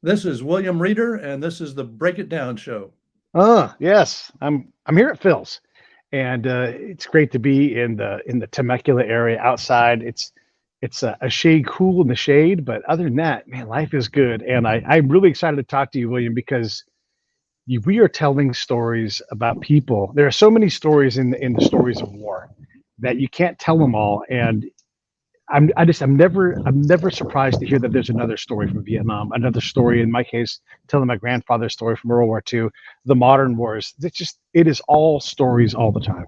This is William Reeder, and this is the Break It Down Show. Yes, I'm here at Phil's, and it's great to be in the Temecula area outside. It's a shade cool in the shade, but other than that, man, life is good. And I'm really excited to talk to you, William, because we are telling stories about people. There are so many stories in the stories of war that you can't tell them all. And I'm never surprised to hear that there's another story from Vietnam, another story in my case, telling my grandfather's story from World War II, the modern wars. It is all stories all the time.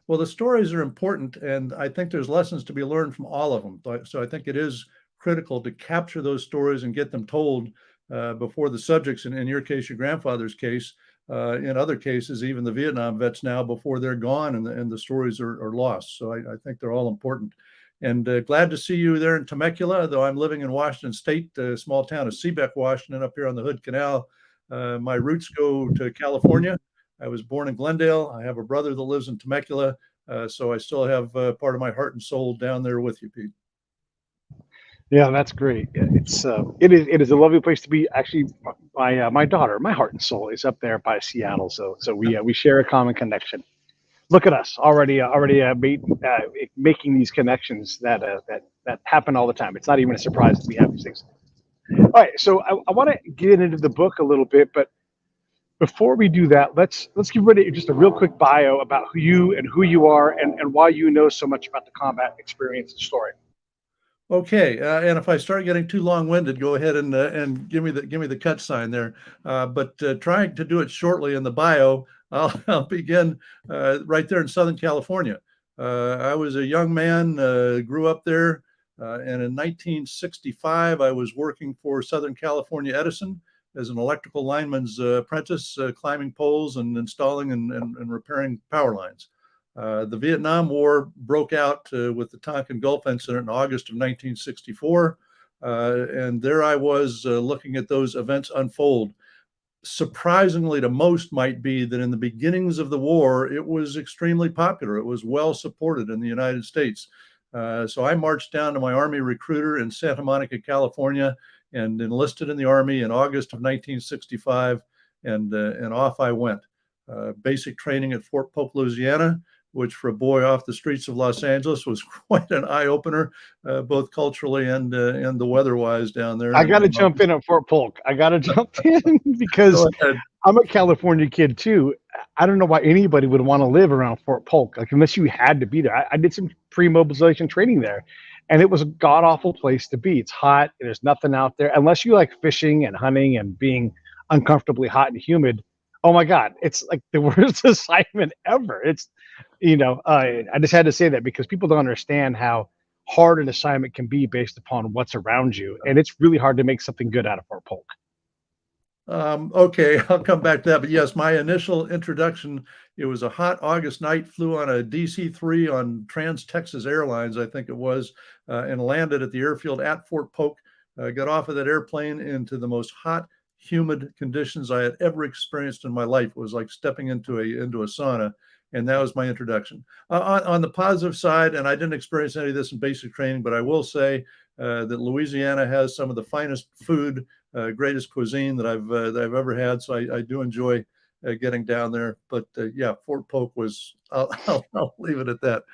Well, the stories are important, and I think there's lessons to be learned from all of them. So I think it is critical to capture those stories and get them told before the subjects, in your case, your grandfather's case, in other cases, even the Vietnam vets now, before they're gone and the stories are lost. So I think they're all important. And glad to see you there in Temecula, though I'm living in Washington State, small town of Seabeck, Washington, up here on the Hood Canal. My roots go to California. I was born in Glendale. I have a brother that lives in Temecula, so I still have part of my heart and soul down there with you, Pete. Yeah, that's great. It is a lovely place to be. Actually, my daughter, my heart and soul, is up there by Seattle. So we share a common connection. Look at us making these connections that happen all the time. It's not even a surprise that we have these things. All right, so I want to get into the book a little bit, but before we do that, let's give everybody just a real quick bio about who you are and why you know so much about the combat experience and story. Okay, and if I start getting too long-winded, go ahead and give me the cut sign there. But trying to do it shortly in the bio, I'll begin right there in Southern California. I was a young man, grew up there, and in 1965, I was working for Southern California Edison as an electrical lineman's apprentice, climbing poles and installing and repairing power lines. The Vietnam War broke out with the Tonkin Gulf incident in August of 1964. And there I was looking at those events unfold. Surprisingly to most might be that in the beginnings of the war, it was extremely popular. It was well supported in the United States. So I marched down to my Army recruiter in Santa Monica, California, and enlisted in the Army in August of 1965, and off I went. Basic training at Fort Polk, Louisiana, which for a boy off the streets of Los Angeles was quite an eye opener, both culturally and the weather-wise down there. I got to jump in at Fort Polk. I got to jump in because I'm a California kid too. I don't know why anybody would want to live around Fort Polk, like unless you had to be there. I did some pre-mobilization training there, and it was a god awful place to be. It's hot. There's nothing out there unless you like fishing and hunting and being uncomfortably hot and humid. Oh my God, it's like the worst assignment ever. I just had to say that because people don't understand how hard an assignment can be based upon what's around you, and it's really hard to make something good out of Fort Polk. Okay, I'll come back to that. But yes, my initial introduction, it was a hot August night, flew on a DC-3 on Trans-Texas Airlines, I think it was, and landed at the airfield at Fort Polk, got off of that airplane into the most hot, humid conditions I had ever experienced in my life. It was like stepping into a sauna. And that was my introduction. On the positive side, and I didn't experience any of this in basic training, but I will say that Louisiana has some of the finest food, greatest cuisine that I've ever had. So I do enjoy getting down there. But yeah, Fort Polk was. I'll leave it at that.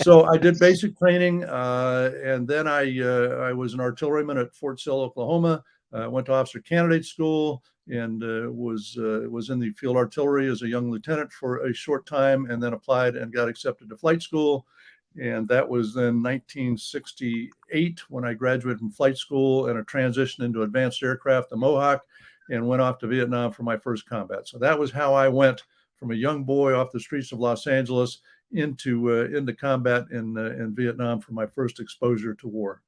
So I did basic training, and then I was an artilleryman at Fort Sill, Oklahoma. Went to officer candidate school and was in the field artillery as a young lieutenant for a short time, and then applied and got accepted to flight school. And that was then 1968 when I graduated from flight school and a transition into advanced aircraft, the Mohawk, and went off to Vietnam for my first combat. So that was how I went from a young boy off the streets of Los Angeles into combat in Vietnam for my first exposure to war.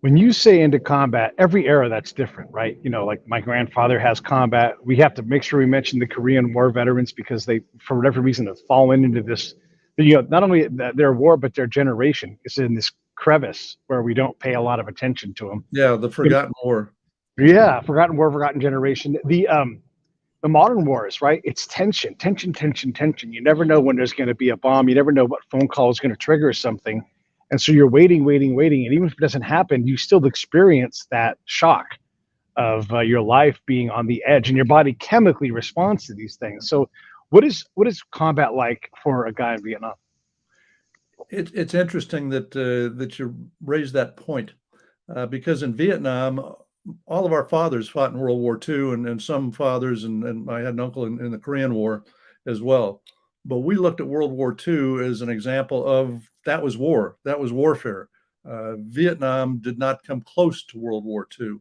When you say into combat, every era that's different, right? Like my grandfather has combat. We have to make sure we mention the Korean War veterans because they, for whatever reason, have fallen into this, not only their war, but their generation is in this crevice where we don't pay a lot of attention to them. Yeah, the forgotten war. Yeah, forgotten war, forgotten generation. The modern wars, right? It's tension. You never know when there's going to be a bomb. You never know what phone call is going to trigger something. And so you're waiting. And even if it doesn't happen, you still experience that shock. your life being on the edge, and your body chemically responds to these things. So, what is combat like for a guy in Vietnam? It's interesting that you raised that point, because in Vietnam, all of our fathers fought in World War II, and some fathers, and I had an uncle in the Korean War as well. But we looked at World War II as an example of that was war, that was warfare. Vietnam did not come close to World War II.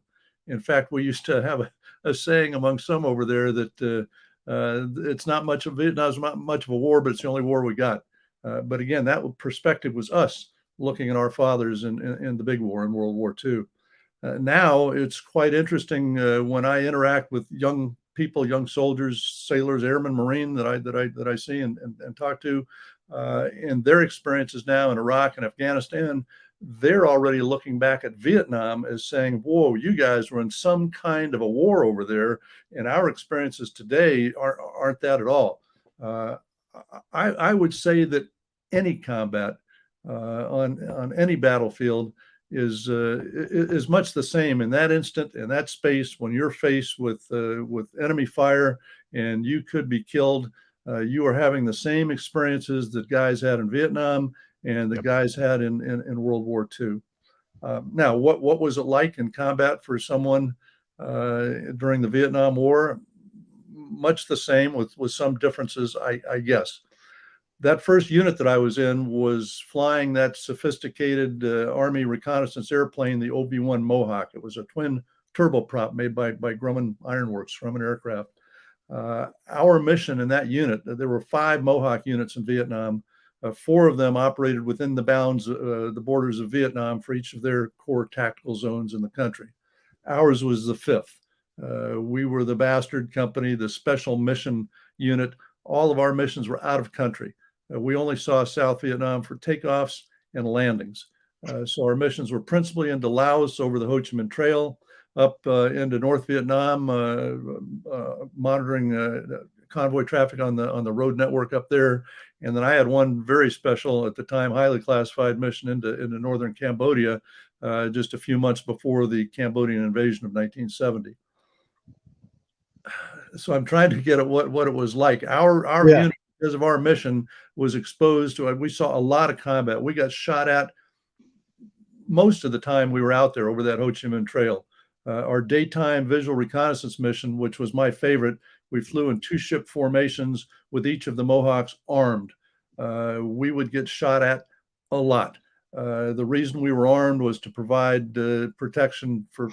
In fact, we used to have a saying among some over there that it's not much of Vietnam's not much of a war, but it's the only war we got. But again, that perspective was us looking at our fathers in the big war in World War II. Now it's quite interesting when I interact with young people, young soldiers, sailors, airmen, marine that I see and talk to, and their experiences now in Iraq and Afghanistan. They're already looking back at Vietnam as saying, "Whoa, you guys were in some kind of a war over there, and our experiences today aren't that at all." Uh, I would say that any combat on any battlefield is much the same in that instant, in that space, when you're faced with enemy fire and you could be killed. You are having the same experiences that guys had in Vietnam and the guys had in World War II. Now, what was it like in combat for someone during the Vietnam War? Much the same with some differences, I guess. That first unit that I was in was flying that sophisticated Army reconnaissance airplane, the OB-1 Mohawk. It was a twin turboprop made by Grumman Ironworks, Grumman Aircraft. Our mission in that unit, there were 5 Mohawk units in Vietnam. 4 of them operated within the bounds, the borders of Vietnam for each of their core tactical zones in the country. Ours was the 5th. We were the bastard company, the special mission unit. All of our missions were out of country. We only saw South Vietnam for takeoffs and landings. So our missions were principally into Laos over the Ho Chi Minh Trail, up into North Vietnam, monitoring convoy traffic on the road network up there. And then I had one very special, at the time, highly classified mission into northern Cambodia, just a few months before the Cambodian invasion of 1970. So I'm trying to get at what it was like. Our unit, because of our mission, was exposed to it. We saw a lot of combat. We got shot at most of the time we were out there over that Ho Chi Minh Trail. Our daytime visual reconnaissance mission, which was my favorite, we flew in 2-ship formations with each of the Mohawks armed. We would get shot at a lot. The reason we were armed was to provide protection for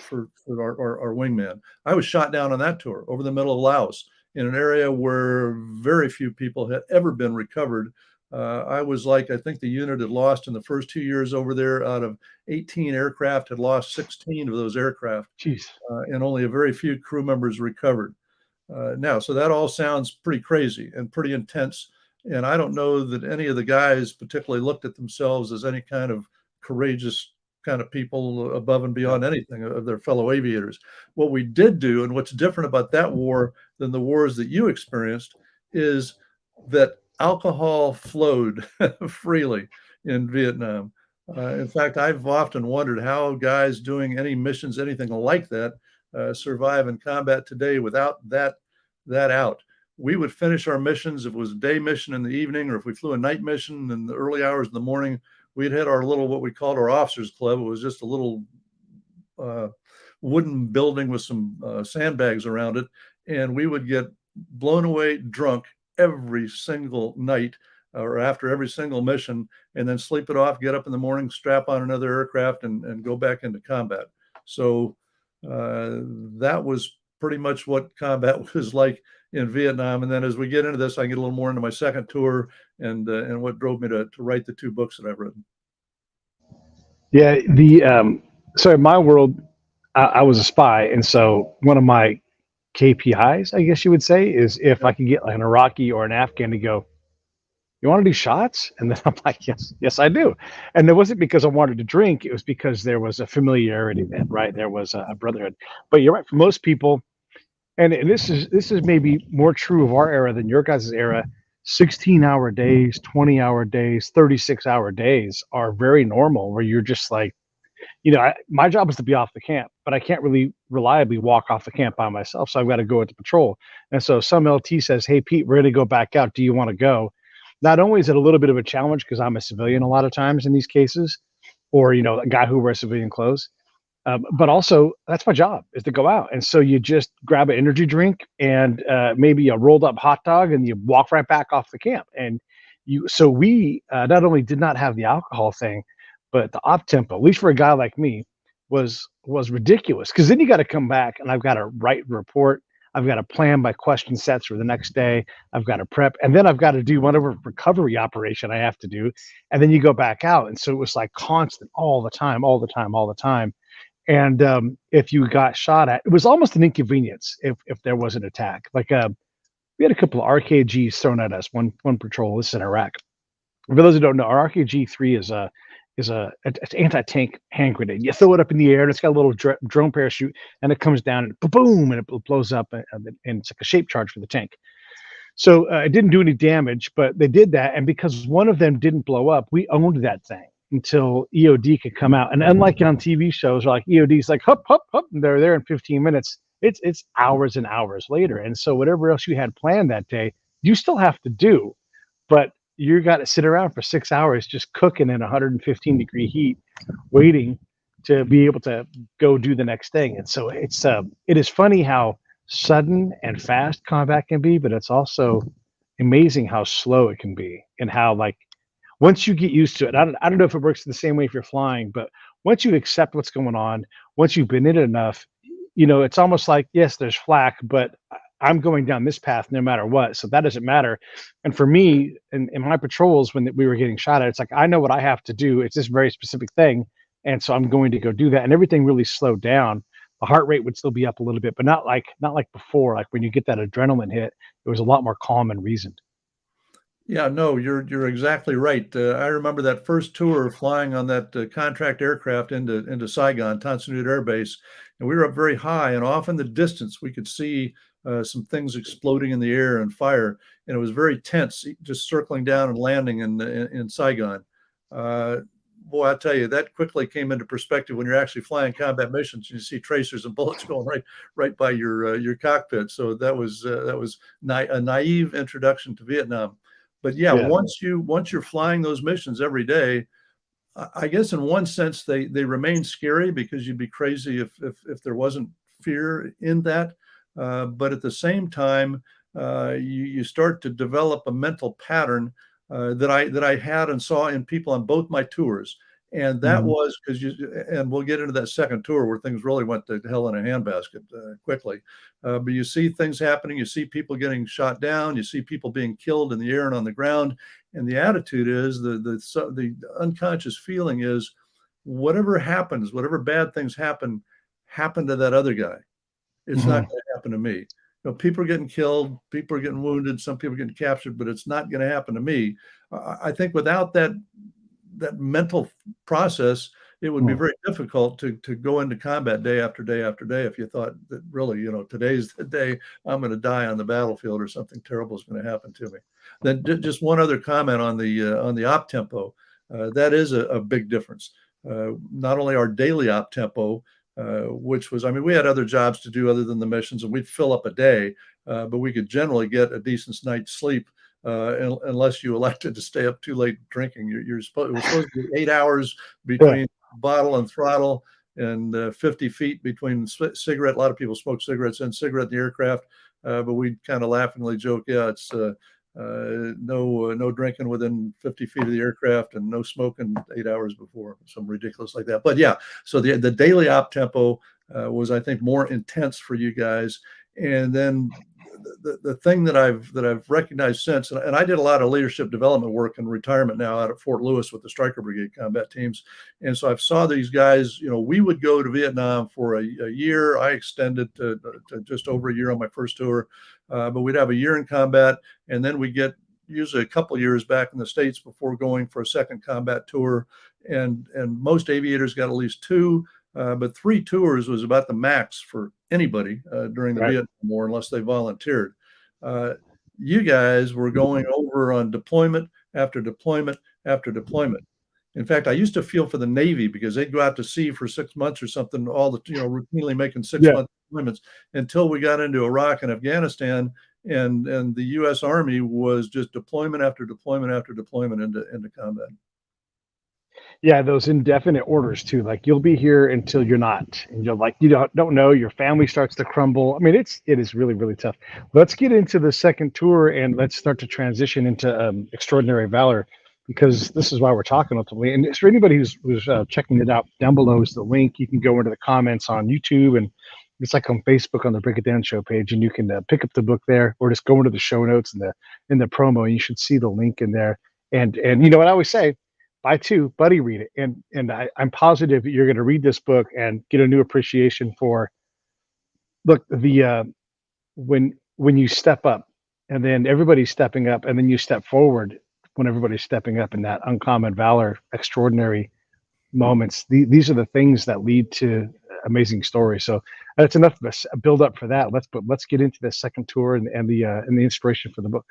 our wingman. I was shot down on that tour over the middle of Laos in an area where very few people had ever been recovered. I was like, I think the unit had lost in the first 2 years over there, out of 18 aircraft, had lost 16 of those aircraft. Jeez. And only a very few crew members recovered. Now, so that all sounds pretty crazy and pretty intense. And I don't know that any of the guys particularly looked at themselves as any kind of courageous kind of people above and beyond anything of their fellow aviators. What we did do, and what's different about that war than the wars that you experienced, is that alcohol flowed freely in Vietnam. In fact, I've often wondered how guys doing any missions, anything like that, survive in combat today without that out. We would finish our missions if it was a day mission in the evening, or if we flew a night mission in the early hours of the morning, we'd hit our little, what we called our officers club. It was just a little wooden building with some sandbags around it. And we would get blown away drunk every single night or after every single mission, and then sleep it off, get up in the morning, strap on another aircraft and go back into combat. So that was pretty much what combat was like in Vietnam. And then as we get into this, I can get a little more into my second tour and what drove me to write the 2 books that I've written. Yeah, so in my world, I was a spy, and so one of my KPIs, I guess you would say, is if I could get like an Iraqi or an Afghan to go, "You want to do shots?" And then I'm like, yes, I do. And it wasn't because I wanted to drink; it was because there was a familiarity then, right? There was a brotherhood. But you're right. For most people, and this is maybe more true of our era than your guys' era. 16-hour days, 20-hour days, 36-hour days are very normal, where you're just like, my job is to be off the camp, but I can't really reliably walk off the camp by myself. So I've got to go with the patrol. And so some LT says, "Hey, Pete, we're going to go back out. Do you want to go?" Not only is it a little bit of a challenge because I'm a civilian a lot of times in these cases, or, a guy who wears civilian clothes, but also that's my job is to go out. And so you just grab an energy drink and maybe a rolled up hot dog and you walk right back off the camp. And so we not only did not have the alcohol thing, but the op tempo, at least for a guy like me, was ridiculous. Because then you got to come back and I've got to write a report. I've got to plan my question sets for the next day. I've got to prep, and then I've got to do whatever recovery operation I have to do, and then you go back out. And so it was like constant, all the time, all the time, all the time. And if you got shot at, it was almost an inconvenience if there was an attack. Like we had a couple of RKGs thrown at us one patrol. This is in Iraq. For those who don't know, our RKG-3 is it's anti-tank hand grenade. You throw it up in the air, and it's got a little drone parachute, and it comes down and boom, and it blows up, and it's like a shape charge for the tank. So it didn't do any damage, but they did that, and because one of them didn't blow up, we owned that thing until EOD could come out. And unlike on TV shows, like EOD's like hup hup hup, and they're there in 15 minutes. It's hours and hours later, and so whatever else you had planned that day, you still have to do, but you got to sit around for 6 hours just cooking in 115-degree heat, waiting to be able to go do the next thing. And so it is funny how sudden and fast combat can be, but it's also amazing how slow it can be, and how, like, once you get used to it, I don't know if it works the same way if you're flying, but once you accept what's going on, once you've been in it enough, it's almost like, yes, there's flak, but I'm going down this path no matter what. So that doesn't matter. And for me, in my patrols, when we were getting shot at, it's like, I know what I have to do. It's this very specific thing. And so I'm going to go do that. And everything really slowed down. The heart rate would still be up a little bit, but not like before. Like when you get that adrenaline hit, it was a lot more calm and reasoned. Yeah, no, you're exactly right. I remember that first tour flying on that contract aircraft into Saigon, Tan Son Nhut Air Base, and we were up very high, and off in the distance we could see some things exploding in the air and fire, and it was very tense, just circling down and landing in Saigon. Boy, I tell you, that quickly came into perspective when you're actually flying combat missions. You see tracers and bullets going right by your cockpit. So that was a naive introduction to Vietnam. But yeah, once you're flying those missions every day, I guess in one sense they remain scary because you'd be crazy if there wasn't fear in that. But at the same time, you start to develop a mental pattern that I had and saw in people on both my tours. And that was because and we'll get into that second tour where things really went to hell in a handbasket quickly. But you see things happening, you see people getting shot down, you see people being killed in the air and on the ground. And the attitude is the unconscious feeling is whatever happens, whatever bad things happen to that other guy. It's not going to happen to me. People are getting killed, people are getting wounded, some people are getting captured, but it's not going to happen to me. I think without that mental process, it would be very difficult to go into combat day after day after day if you thought that really, today's the day I'm going to die on the battlefield or something terrible is going to happen to me. Then just one other comment on the op tempo. That is a big difference. Not only our daily op tempo, which was, we had other jobs to do other than the missions, and we'd fill up a day, but we could generally get a decent night's sleep unless you elected to stay up too late drinking. It was supposed to be 8 hours between bottle and throttle, and 50 feet between cigarette. A lot of people smoke cigarettes and cigarette in the aircraft, but we kind of laughingly joke, it's no drinking within 50 feet of the aircraft and no smoking 8 hours before, something ridiculous like that. But yeah, so the daily op tempo was, I think, more intense for you guys. And then the thing that I've recognized since, and I did a lot of leadership development work in retirement now out at Fort Lewis with the Stryker Brigade combat teams. And so I've saw these guys, we would go to Vietnam for a year. I extended to just over a year on my first tour, but we'd have a year in combat, and then we get usually a couple years back in the States before going for a second combat tour. And most aviators got at least 2. But 3 tours was about the max for anybody during the Vietnam War, unless they volunteered. You guys were going over on deployment after deployment after deployment. In fact, I used to feel for the Navy because they'd go out to sea for 6 months or something, all the, routinely making 6 month deployments until we got into Iraq and Afghanistan. And the U.S. Army was just deployment after deployment after deployment into combat. Yeah, those indefinite orders too. Like you'll be here until you're not, and you're like you don't know. Your family starts to crumble. I mean, it is really really tough. Let's get into the second tour and let's start to transition into extraordinary valor, because this is why we're talking ultimately. And for anybody who's checking it out, down below is the link. You can go into the comments on YouTube, and it's like on Facebook on the Break It Down Show page, and you can pick up the book there, or just go into the show notes in the promo. And you should see the link in there. And you know what I always say, buy two, buddy, read it. And I'm positive that you're going to read this book and get a new appreciation for, look, the when you step up, and then everybody's stepping up, and then you step forward when everybody's stepping up in that uncommon valor, extraordinary moments. These are the things that lead to amazing stories. So that's enough of a build up for that. Let's get into the second tour and the inspiration for the book.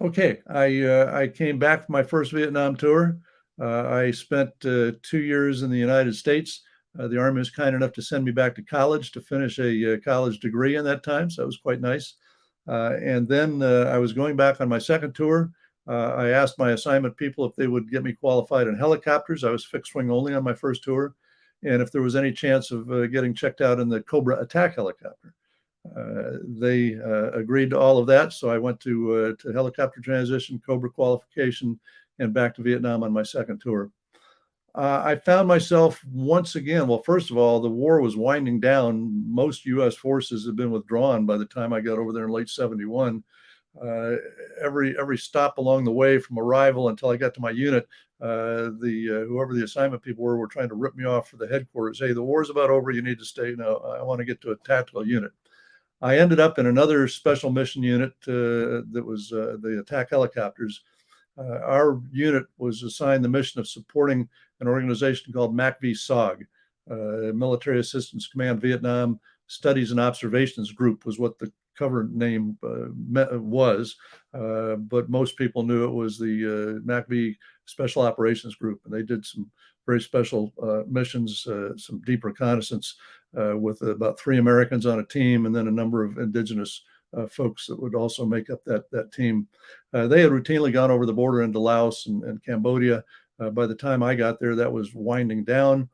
Okay, I came back from my first Vietnam tour. I spent 2 years in the United States. The Army was kind enough to send me back to college to finish a college degree in that time, so that was quite nice. And then I was going back on my second tour. I asked my assignment people if they would get me qualified in helicopters. I was fixed wing only on my first tour, and if there was any chance of getting checked out in the Cobra attack helicopter. They agreed to all of that, so I went to helicopter transition, Cobra qualification, and back to Vietnam on my second tour. I found myself once again, well, first of all, the war was winding down. Most U.S. forces had been withdrawn by the time I got over there in late 71. Every stop along the way from arrival until I got to my unit, whoever the assignment people were trying to rip me off for the headquarters. Hey, the war's about over. You need to stay. No, I want to get to a tactical unit. I ended up in another special mission unit that was the attack helicopters. Our unit was assigned the mission of supporting an organization called MACV-SOG, Military Assistance Command Vietnam Studies and Observations Group was what the cover name was, but most people knew it was the MACV Special Operations Group, and they did some very special missions, some deep reconnaissance with about 3 Americans on a team, and then a number of indigenous folks that would also make up that team. They had routinely gone over the border into Laos and Cambodia. By the time I got there, that was winding down.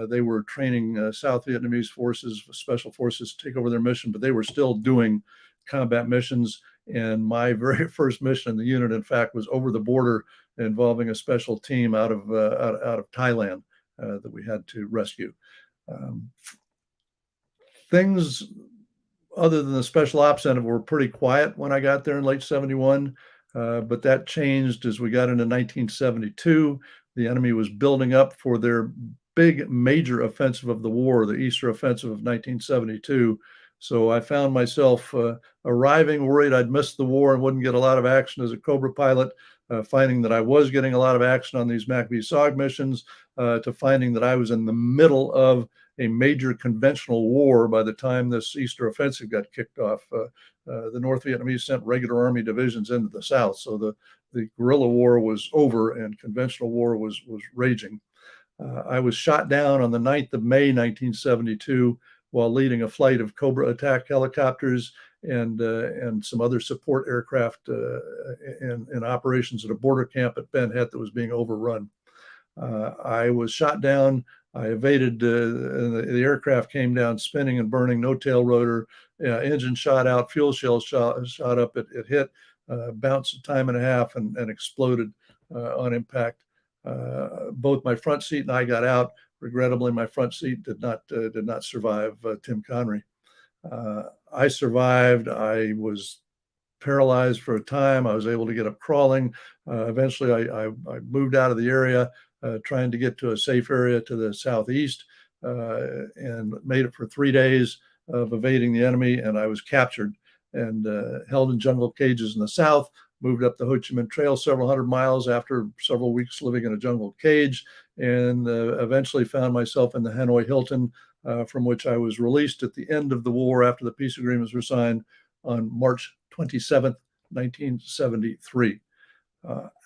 They were training South Vietnamese forces, special forces, to take over their mission, but they were still doing combat missions. And my very first mission in the unit, in fact, was over the border, involving a special team out of Thailand that we had to rescue. Things other than the special ops end were pretty quiet when I got there in late 71, but that changed as we got into 1972. The enemy was building up for their big major offensive of the war, the Easter offensive of 1972. So I found myself arriving worried I'd missed the war and wouldn't get a lot of action as a Cobra pilot, finding that I was getting a lot of action on these MACV-SOG missions, to finding that I was in the middle of a major conventional war by the time this Easter offensive got kicked off. The North Vietnamese sent regular army divisions into the South, so the guerrilla war was over and conventional war was raging. I was shot down on the 9th of May, 1972, while leading a flight of Cobra attack helicopters and some other support aircraft in operations at a border camp at Ben Het that was being overrun. I was shot down. I evaded, the aircraft came down spinning and burning, no tail rotor, engine shot out, fuel shells shot up. It hit, bounced a time and a half, and exploded on impact. Both my front seat and I got out. Regrettably, my front seat did not survive Tim Connery. I survived. I was paralyzed for a time. I was able to get up crawling. Eventually, I moved out of the area, trying to get to a safe area to the southeast, and made it for 3 days of evading the enemy. And I was captured and held in jungle cages in the south. Moved up the Ho Chi Minh Trail several hundred miles after several weeks living in a jungle cage, and eventually found myself in the Hanoi Hilton, from which I was released at the end of the war after the peace agreements were signed on March 27th, 1973.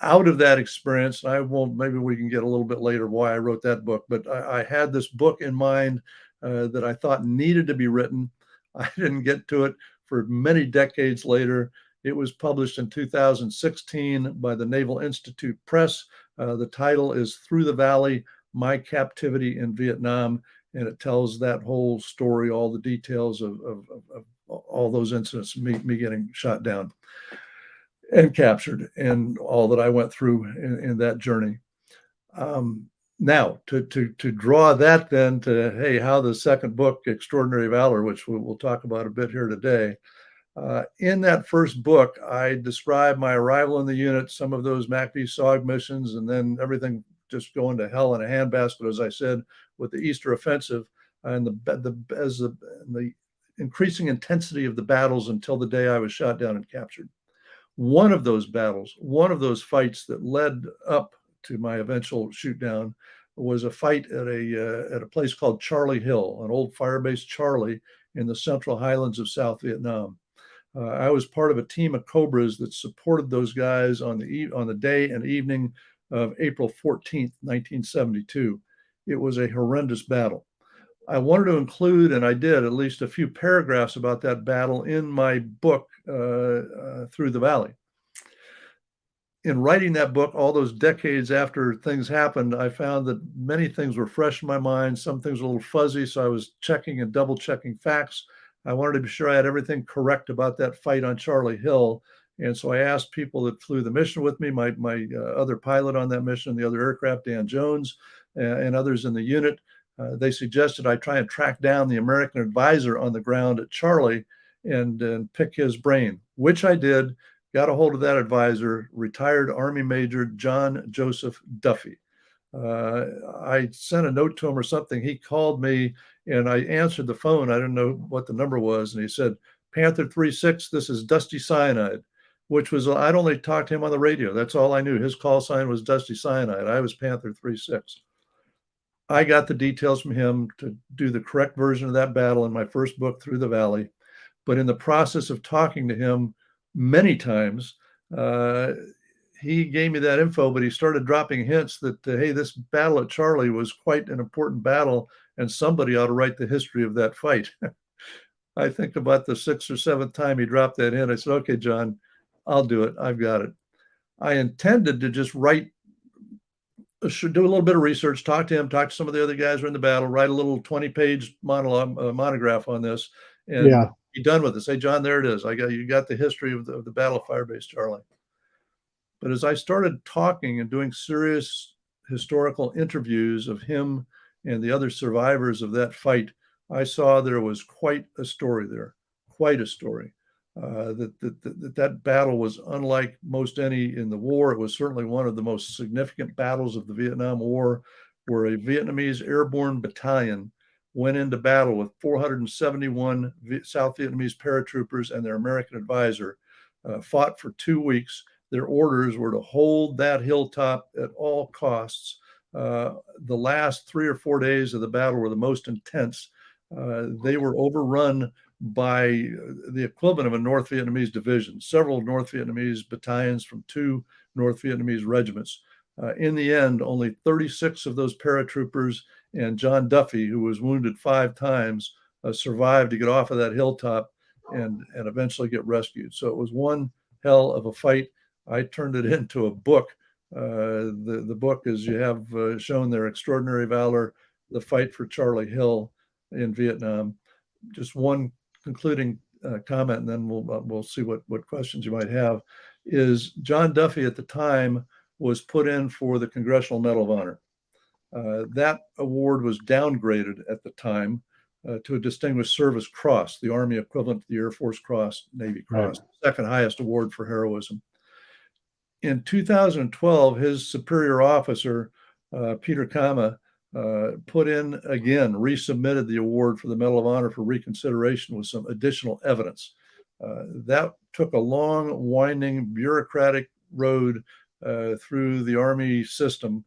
Out of that experience, I won't, maybe we can get a little bit later why I wrote that book, but I had this book in mind that I thought needed to be written. I didn't get to it for many decades later. It was published in 2016 by the Naval Institute Press. The title is Through the Valley, My Captivity in Vietnam, and it tells that whole story, all the details of all those incidents, me getting shot down and captured, and all that I went through in that journey. Now, to draw that then to, hey, how the second book, Extraordinary Valor, which we'll talk about a bit here today, in that first book, I describe my arrival in the unit, some of those MACV SOG missions, and then everything just going to hell in a handbasket, as I said, with the Easter offensive and the increasing intensity of the battles until the day I was shot down and captured. One of those battles, one of those fights that led up to my eventual shoot down, was a fight at a place called Charlie Hill, an old firebase Charlie in the Central Highlands of South Vietnam. I was part of a team of Cobras that supported those guys on the day and evening of April 14th, 1972. It was a horrendous battle. I wanted to include, and I did, at least a few paragraphs about that battle in my book, Through the Valley. In writing that book, all those decades after things happened, I found that many things were fresh in my mind. Some things were a little fuzzy, so I was checking and double checking facts. I wanted to be sure I had everything correct about that fight on Charlie Hill. And so I asked people that flew the mission with me, my other pilot on that mission, the other aircraft, Dan Jones, and others in the unit. They suggested I try and track down the American advisor on the ground at Charlie and pick his brain, which I did. Got a hold of that advisor, retired Army Major John Joseph Duffy. I sent a note to him or something. He called me and I answered the phone. I didn't know what the number was. And he said, Panther 3-6, this is Dusty Cyanide, which was, I'd only talked to him on the radio. That's all I knew. His call sign was Dusty Cyanide. I was Panther 3-6. I got the details from him to do the correct version of that battle in my first book, Through the Valley. But in the process of talking to him many times, he gave me that info, but he started dropping hints that, hey, this battle at Charlie was quite an important battle, and somebody ought to write the history of that fight. I think about the 6th or 7th time he dropped that hint, I said, okay, John, I'll do it. I've got it. I intended to just do a little bit of research, talk to him, talk to some of the other guys who were in the battle, write a little 20-page monograph on this, and be done with it. Say, John, there it is. You got the history of the Battle of Firebase Charlie. But as I started talking and doing serious historical interviews of him and the other survivors of that fight, I saw there was quite a story there, quite a story. That battle was unlike most any in the war. It was certainly one of the most significant battles of the Vietnam War, where a Vietnamese airborne battalion went into battle with 471 South Vietnamese paratroopers and their American advisor, fought for 2 weeks. Their orders were to hold that hilltop at all costs. The last 3 or 4 days of the battle were the most intense. They were overrun by the equivalent of a North Vietnamese division, several North Vietnamese battalions from 2 North Vietnamese regiments. In the end, only 36 of those paratroopers and John Duffy, who was wounded 5 times, survived to get off of that hilltop and eventually get rescued. So it was one hell of a fight. I turned it into a book. The book, as you have shown there, Extraordinary Valor, the Fight for Charlie Hill in Vietnam. Just one concluding comment, and then we'll see what questions you might have, is John Duffy at the time was put in for the Congressional Medal of Honor. That award was downgraded at the time to a Distinguished Service Cross, the Army equivalent to the Air Force Cross, Navy Cross, second highest award for heroism. In 2012, his superior officer, Peter Kama, put in again, resubmitted the award for the Medal of Honor for reconsideration with some additional evidence. That took a long, winding, bureaucratic road through the Army system,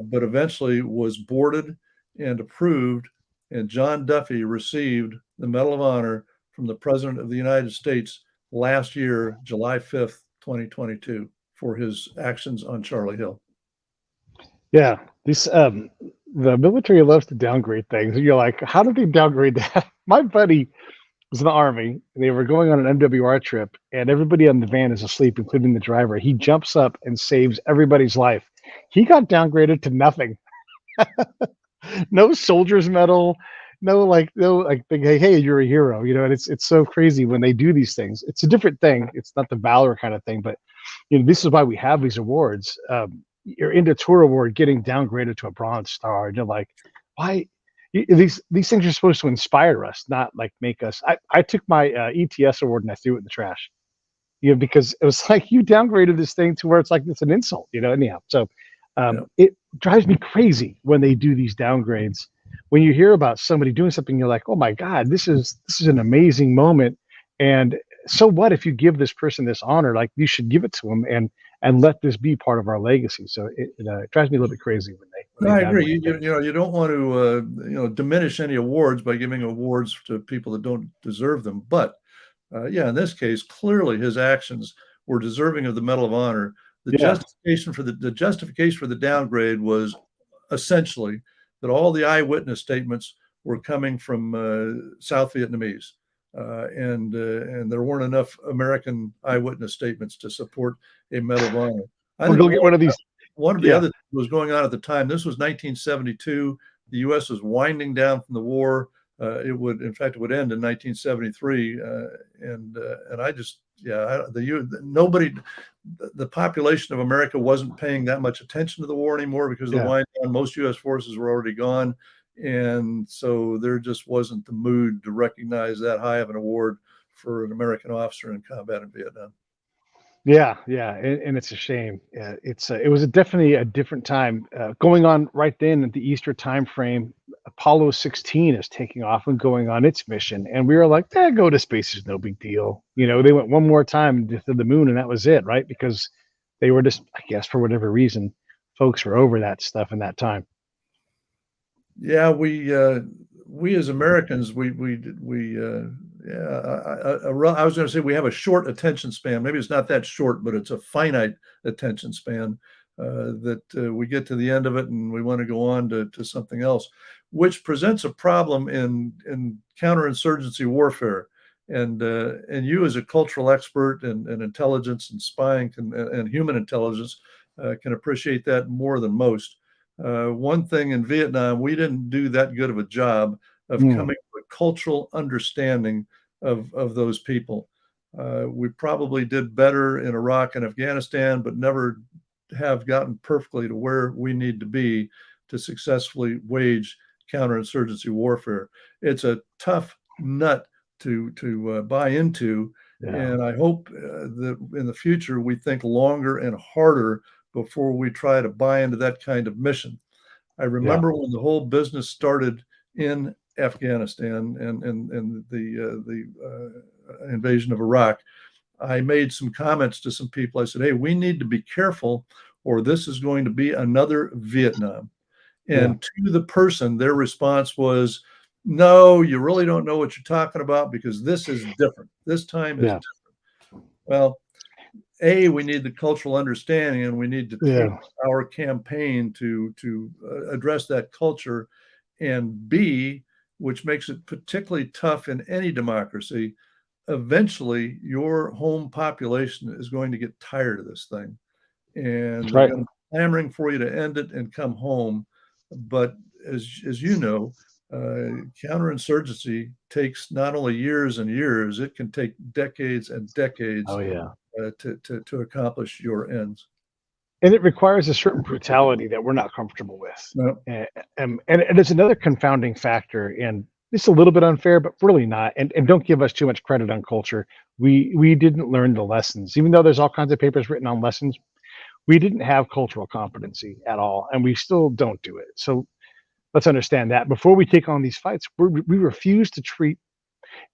but eventually was boarded and approved, and John Duffy received the Medal of Honor from the President of the United States last year, July 5th, 2022, for his actions on Charlie Hill. Yeah, these the military loves to downgrade things. And you're like, how did they downgrade that? My buddy was in the army. They were going on an MWR trip, and everybody on the van is asleep, including the driver. He jumps up and saves everybody's life. He got downgraded to nothing. No soldier's medal, no like big, hey, you're a hero, you know. And it's so crazy when they do these things. It's a different thing. It's not the Valor kind of thing, but this is why we have these awards. You're into tour award getting downgraded to a bronze star, and you're like, why? These things are supposed to inspire us, not like make us. I took my ETS award and I threw it in the trash, because it was like you downgraded this thing to where it's like it's an insult, Anyhow, so Yeah. it drives me crazy when they do these downgrades. When you hear about somebody doing something, you're like, oh my God, this is an amazing moment. And so what if you give this person this honor? Like, you should give it to them and let this be part of our legacy. So it drives me a little bit crazy when No, they I agree. downgrade things. You don't want to diminish any awards by giving awards to people that don't deserve them. But yeah, in this case, clearly his actions were deserving of the Medal of Honor. The Yeah. justification for the downgrade was essentially that all the eyewitness statements were coming from South Vietnamese, and there weren't enough American eyewitness statements to support a Medal of Honor. I We'll think go get one of these. one of the Yeah. other things was going on at the time. This was 1972. The U.S. was winding down from the war. It would end in 1973, and I just the population of America wasn't paying that much attention to the war anymore because of the wind down. Most U.S. forces were already gone, and so there just wasn't the mood to recognize that high of an award for an American officer in combat in Vietnam. Yeah, and it's a shame. It was definitely a different time going on right then at the Easter time frame. Apollo 16 is taking off and going on its mission, and we were like, go to space is no big deal. They went one more time to the moon, and that was it, right? Because they were just, I guess, for whatever reason, folks were over that stuff in that time. Yeah, we as Americans, I was going to say we have a short attention span. Maybe it's not that short, but it's a finite attention span that we get to the end of it and we want to go on to something else, which presents a problem in counterinsurgency warfare. And you, as a cultural expert and intelligence and spying and human intelligence, can appreciate that more than most. One thing in Vietnam, we didn't do that good of a job of coming to a cultural understanding of those people. We probably did better in Iraq and Afghanistan, but never have gotten perfectly to where we need to be to successfully wage counterinsurgency warfare. It's a tough nut to buy into, and I hope that in the future we think longer and harder before we try to buy into that kind of mission. I remember when the whole business started in Afghanistan and the invasion of Iraq, I made some comments to some people. I said, hey, we need to be careful or this is going to be another Vietnam. And to the person, their response was, no, you really don't know what you're talking about because this is different. This time is different. Well, we need the cultural understanding, and we need to take our campaign to address that culture. And B, which makes it particularly tough in any democracy, eventually your home population is going to get tired of this thing. And they're going to be clamoring for you to end it and come home. But as you know, counterinsurgency takes not only years and years, it can take decades and decades to accomplish your ends. And it requires a certain brutality that we're not comfortable with. And there's another confounding factor, and it's a little bit unfair, but really not. And don't give us too much credit on culture. We didn't learn the lessons, even though there's all kinds of papers written on lessons. We didn't have cultural competency at all, and we still don't do it. So let's understand that before we take on these fights, we refuse to treat.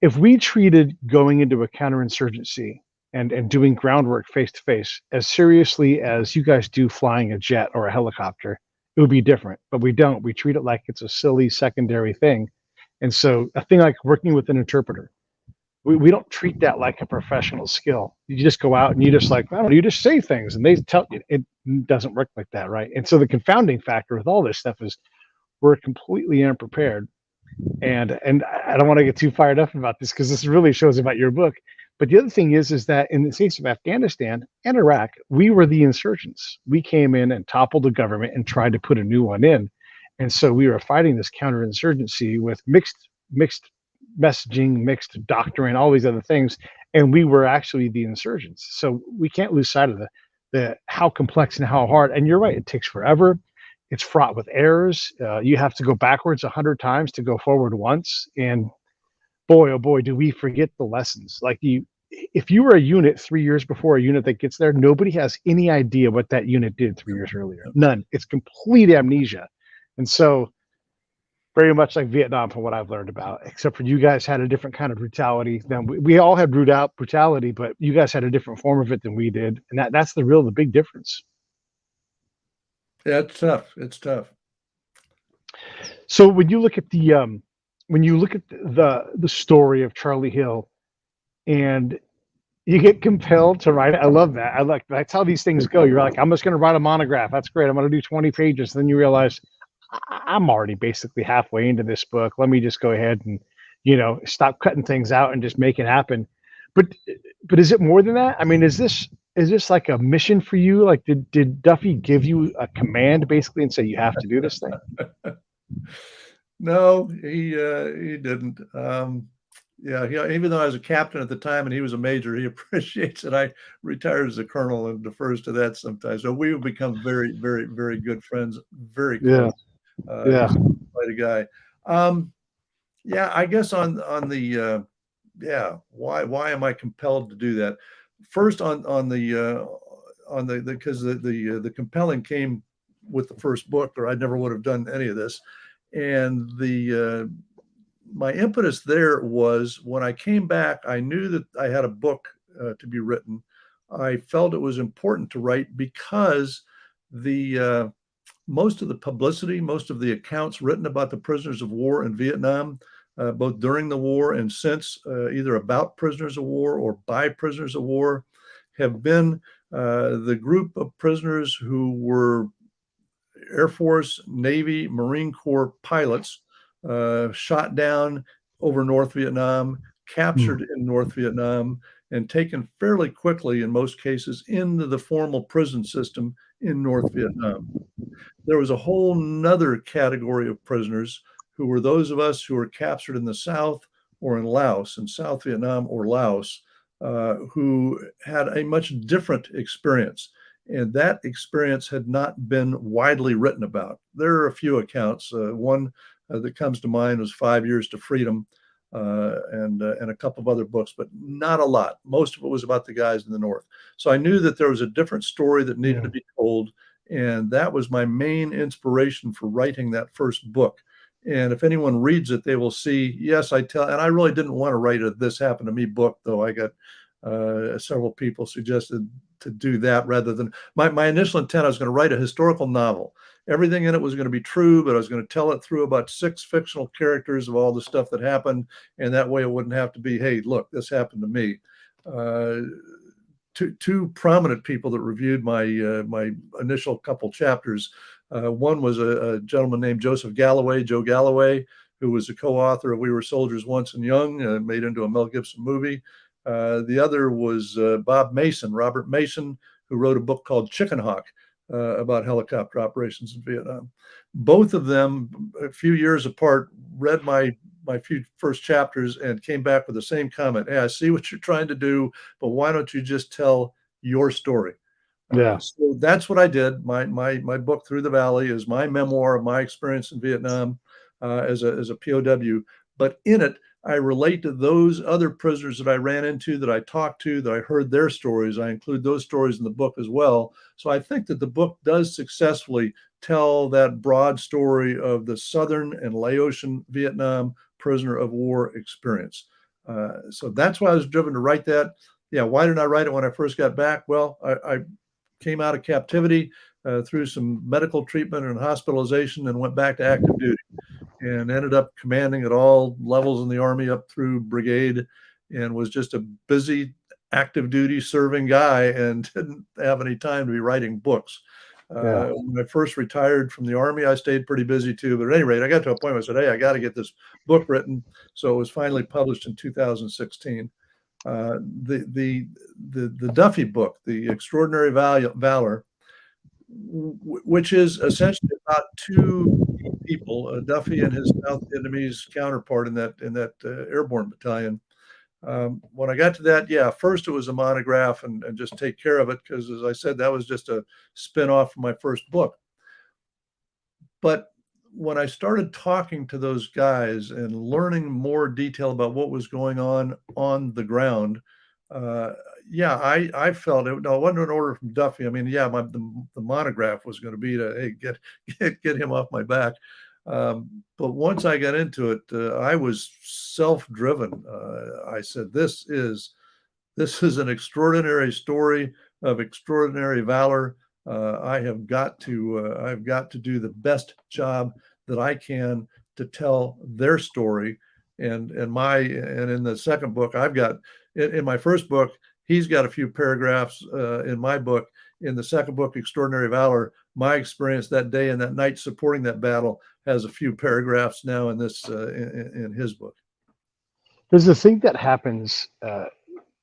If we treated going into a counterinsurgency and doing groundwork face to face as seriously as you guys do flying a jet or a helicopter, it would be different. But we don't. We treat it like it's a silly secondary thing. And so a thing like working with an interpreter, we don't treat that like a professional skill. You just go out and you just like, I don't know, you just say things and they tell you. It doesn't work like that, right? And so the confounding factor with all this stuff is we're completely unprepared. And I don't want to get too fired up about this because this really shows about your book. But the other thing is that in the case of Afghanistan and Iraq, we were the insurgents. We came in and toppled the government and tried to put a new one in. And so we were fighting this counterinsurgency with mixed messaging, mixed doctrine, all these other things, and we were actually the insurgents. So we can't lose sight of the how complex and how hard. And you're right, it takes forever. It's fraught with errors. You have to go backwards 100 times to go forward once. And boy, oh boy, do we forget the lessons. Like if you were a unit 3 years before a unit that gets there, nobody has any idea what that unit did 3 years earlier. None. It's complete amnesia. And so very much like Vietnam from what I've learned about, except for you guys had a different kind of brutality than we all had brutality, but you guys had a different form of it than we did. And that's the big difference. Yeah, it's tough. It's tough. So when you look at the story of Charlie Hill and you get compelled to write it, I love that. That's how these things go. You're like, I'm just going to write a monograph. That's great. I'm going to do 20 pages. Then you realize I'm already basically halfway into this book. Let me just go ahead and, stop cutting things out and just make it happen. But is it more than that? I mean, is this like a mission for you? Like, did Duffy give you a command basically and say you have to do this thing? No, he didn't. Even though I was a captain at the time and he was a major, he appreciates that I retired as a colonel and defers to that sometimes. So we've become very, very, very good friends. Very close. Yeah. He's quite a guy. I guess on the why am I compelled to do that? First on the because the compelling came with the first book, or I never would have done any of this. And my impetus there was when I came back, I knew that I had a book to be written. I felt it was important to write because most of the publicity, most of the accounts written about the prisoners of war in Vietnam, both during the war and since, either about prisoners of war or by prisoners of war, have been the group of prisoners who were Air Force, Navy, Marine Corps pilots shot down over North Vietnam, captured in North Vietnam, and taken fairly quickly, in most cases, into the formal prison system in North Vietnam. There was a whole nother category of prisoners who were those of us who were captured in the South or in Laos, in South Vietnam or Laos, who had a much different experience. And that experience had not been widely written about. There are a few accounts. One that comes to mind was 5 Years to Freedom, and a couple of other books, but not a lot. Most of it was about the guys in the North. So I knew that there was a different story that needed to be told. And that was my main inspiration for writing that first book. And if anyone reads it, they will see, yes, and I really didn't want to write a This Happened to Me book, though I got several people suggested to do that rather than my initial intent. I was going to write a historical novel. Everything in it was going to be true, but I was going to tell it through about 6 fictional characters of all the stuff that happened. And that way it wouldn't have to be, hey, look, this happened to me. Two prominent people that reviewed my initial couple chapters. One was a gentleman named Joe Galloway, who was a co-author of We Were Soldiers Once and Young, made into a Mel Gibson movie. The other was Robert Mason, who wrote a book called Chicken Hawk about helicopter operations in Vietnam. Both of them, a few years apart, read my few first chapters and came back with the same comment. Hey, I see what you're trying to do, but why don't you just tell your story? So that's what I did. My book, Through the Valley, is my memoir of my experience in Vietnam as a POW. But in it, I relate to those other prisoners that I ran into, that I talked to, that I heard their stories. I include those stories in the book as well. So I think that the book does successfully tell that broad story of the Southern and Laotian Vietnam prisoner of war experience. So that's why I was driven to write that. Yeah, why didn't I write it when I first got back? Well, I came out of captivity through some medical treatment and hospitalization and went back to active duty and ended up commanding at all levels in the Army up through brigade. and was just a busy active duty serving guy and didn't have any time to be writing books. Yeah. When I first retired from the Army, I stayed pretty busy too. But at any rate, I got to a point where I said, "Hey, I got to get this book written." So it was finally published in 2016. The Duffy book, The Extraordinary Valor, which is essentially about two people, Duffy and his South Vietnamese counterpart in that airborne battalion. When I got to that, yeah, first it was a monograph and just take care of it because, as I said, that was just a spin-off from my first book. But when I started talking to those guys and learning more detail about what was going on the ground, uh, yeah, I felt it. No, it wasn't an order from Duffy. I mean, yeah, the monograph was going to be to, hey, get him off my back. But once I got into it, I was self-driven. I said, this is an extraordinary story of extraordinary valor. I've got to do the best job that I can to tell their story. And in the second book, I've got in my first book, he's got a few paragraphs in my book. In the second book, Extraordinary Valor, my experience that day and that night supporting that battle has a few paragraphs now in this in his book. There's a thing that happens.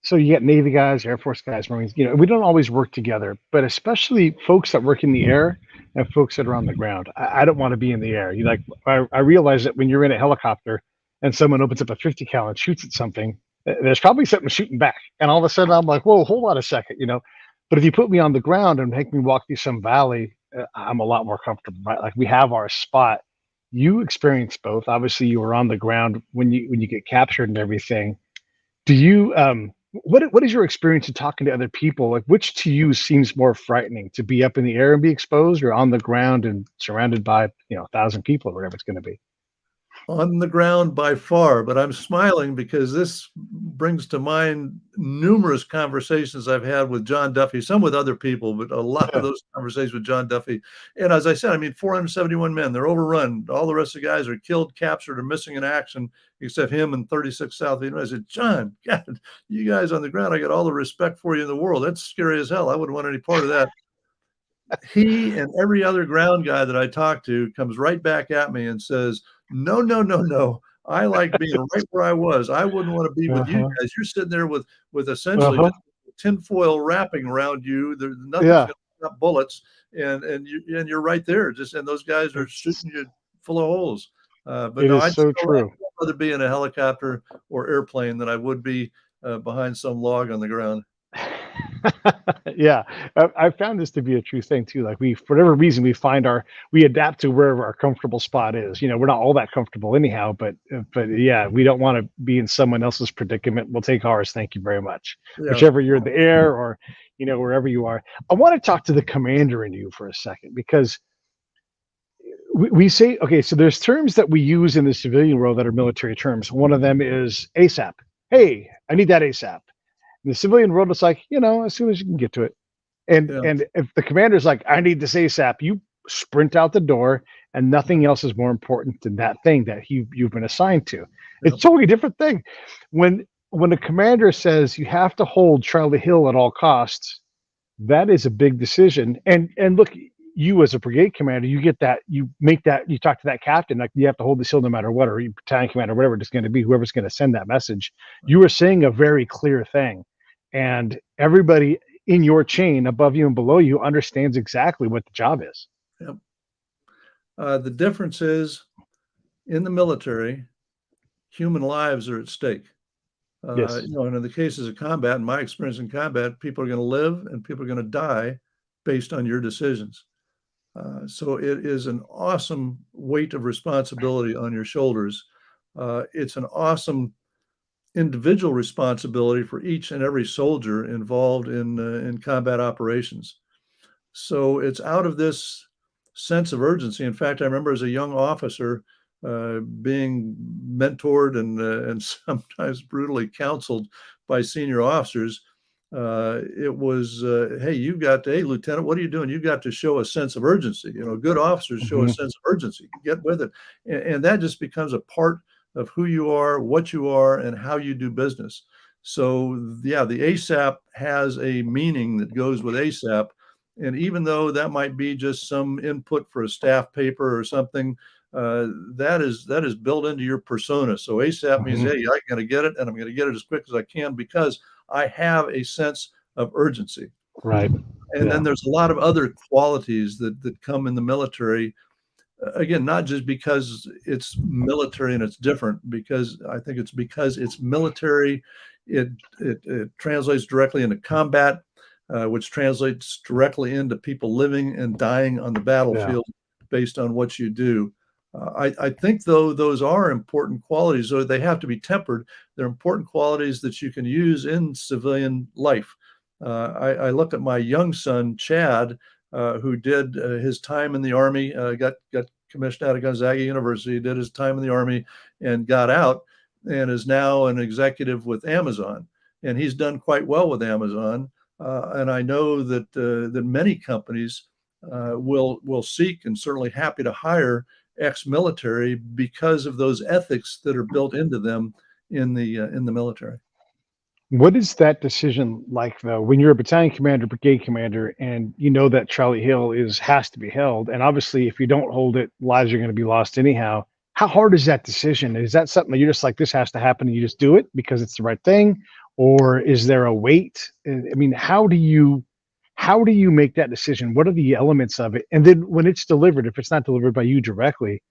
So you get Navy guys, Air Force guys, Marines. We don't always work together, but especially folks that work in the air and folks that are on the ground. I don't want to be in the air. I realize that when you're in a helicopter and someone opens up a 50 cal and shoots at something, there's probably something shooting back, and all of a sudden I'm like, whoa, hold on a second. But if you put me on the ground and make me walk through some valley, I'm a lot more comfortable. Right? Like, we have our spot. You experienced both. Obviously, you were on the ground when you get captured and everything. Do you what is your experience in talking to other people? Like, which to you seems more frightening, to be up in the air and be exposed, or on the ground and surrounded by 1,000 people or whatever it's going to be? On the ground by far, but I'm smiling because this brings to mind numerous conversations I've had with John Duffy, some with other people, but a lot of those conversations with John Duffy. And as I said, I mean, 471 men, they're overrun. All the rest of the guys are killed, captured, or missing in action, except him and 36 South Vietnamese. I said, John, God, you guys on the ground, I got all the respect for you in the world. That's scary as hell. I wouldn't want any part of that. He and every other ground guy that I talk to comes right back at me and says, no, no, no, no. I like being right where I was. I wouldn't want to be with you guys. You're sitting there with essentially just tinfoil wrapping around you. There's nothing's going to stop bullets, and you're right there. And those guys are shooting you full of holes. But no, I'd rather be in a helicopter or airplane than I would be behind some log on the ground. Yeah, I found this to be a true thing too. Like, for whatever reason, we adapt to wherever our comfortable spot is. We're not all that comfortable anyhow, but yeah, we don't want to be in someone else's predicament. We'll take ours. Thank you very much. Yeah. Whichever you're in the air or, wherever you are. I want to talk to the commander in you for a second, because we say, okay, so there's terms that we use in the civilian world that are military terms. One of them is ASAP. Hey, I need that ASAP. In the civilian world, it's like, as soon as you can get to it. And if the commander's like, I need this ASAP, you sprint out the door, and nothing else is more important than that thing that you've been assigned to. It's a totally different thing. When a commander says you have to hold Charlie Hill at all costs, that is a big decision. And look, you as a brigade commander, you get that, you talk to that captain, like, you have to hold this hill no matter what, or you battalion commander, whatever it's going to be, whoever's going to send that message. You are saying a very clear thing. And everybody in your chain, above you and below you, understands exactly what the job is. Yep. The difference is, in the military, human lives are at stake. Yes. And in the cases of combat, in my experience in combat, people are going to live and people are going to die based on your decisions. So it is an awesome weight of responsibility on your shoulders. It's an awesome individual responsibility for each and every soldier involved in combat operations. So it's out of this sense of urgency. In fact, I remember as a young officer being mentored and sometimes brutally counseled by senior officers. It was, hey, Lieutenant, what are you doing? You got to show a sense of urgency. Good officers show a sense of urgency. Get with it. And that just becomes a part of who you are, what you are, and how you do business. So yeah, the ASAP has a meaning that goes with ASAP. And even though that might be just some input for a staff paper or something, that is built into your persona. So ASAP means, Hmm. hey, I'm going to get it, and I'm going to get it as quick as I can because I have a sense of urgency. Right. And Yeah. then there's a lot of other qualities that come in the military. Again, not just because it's military and it's different, because I think it's because it's military. It translates directly into combat, which translates directly into people living and dying on the Yeah. battlefield based on what you do. I think, though, those are important qualities, though they have to be tempered. They're important qualities that you can use in civilian life. I look at my young son, Chad, who did his time in the Army, got commissioned out of Gonzaga University, did his time in the Army, and got out, and is now an executive with Amazon. And he's done quite well with Amazon. And I know that many companies will seek, and certainly happy to hire, ex-military because of those ethics that are built into them in the military. What is that decision like though, when you're a battalion commander, brigade commander, and you know that Charlie Hill has to be held, and obviously if you don't hold it, lives are going to be lost anyhow. How hard is that decision? Is that something that you're just like, this has to happen, and you just do it because it's the right thing, or is there a weight? I mean, how do you make that decision? What are the elements of it? And then when it's delivered, if it's not delivered by you directly,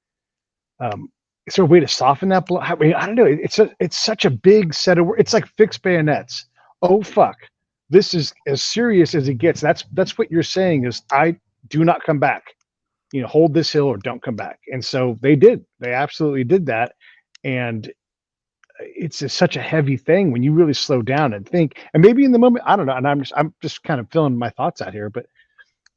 um, is there a way to soften that blow? I mean, I don't know. It's such a big set of it's like fixed bayonets. Oh fuck, this is as serious as it gets. That's what you're saying is I do not come back. Hold this hill or don't come back. And so they did. They absolutely did that. And it's just such a heavy thing when you really slow down and think. And maybe in the moment, I don't know. And I'm just kind of filling my thoughts out here, but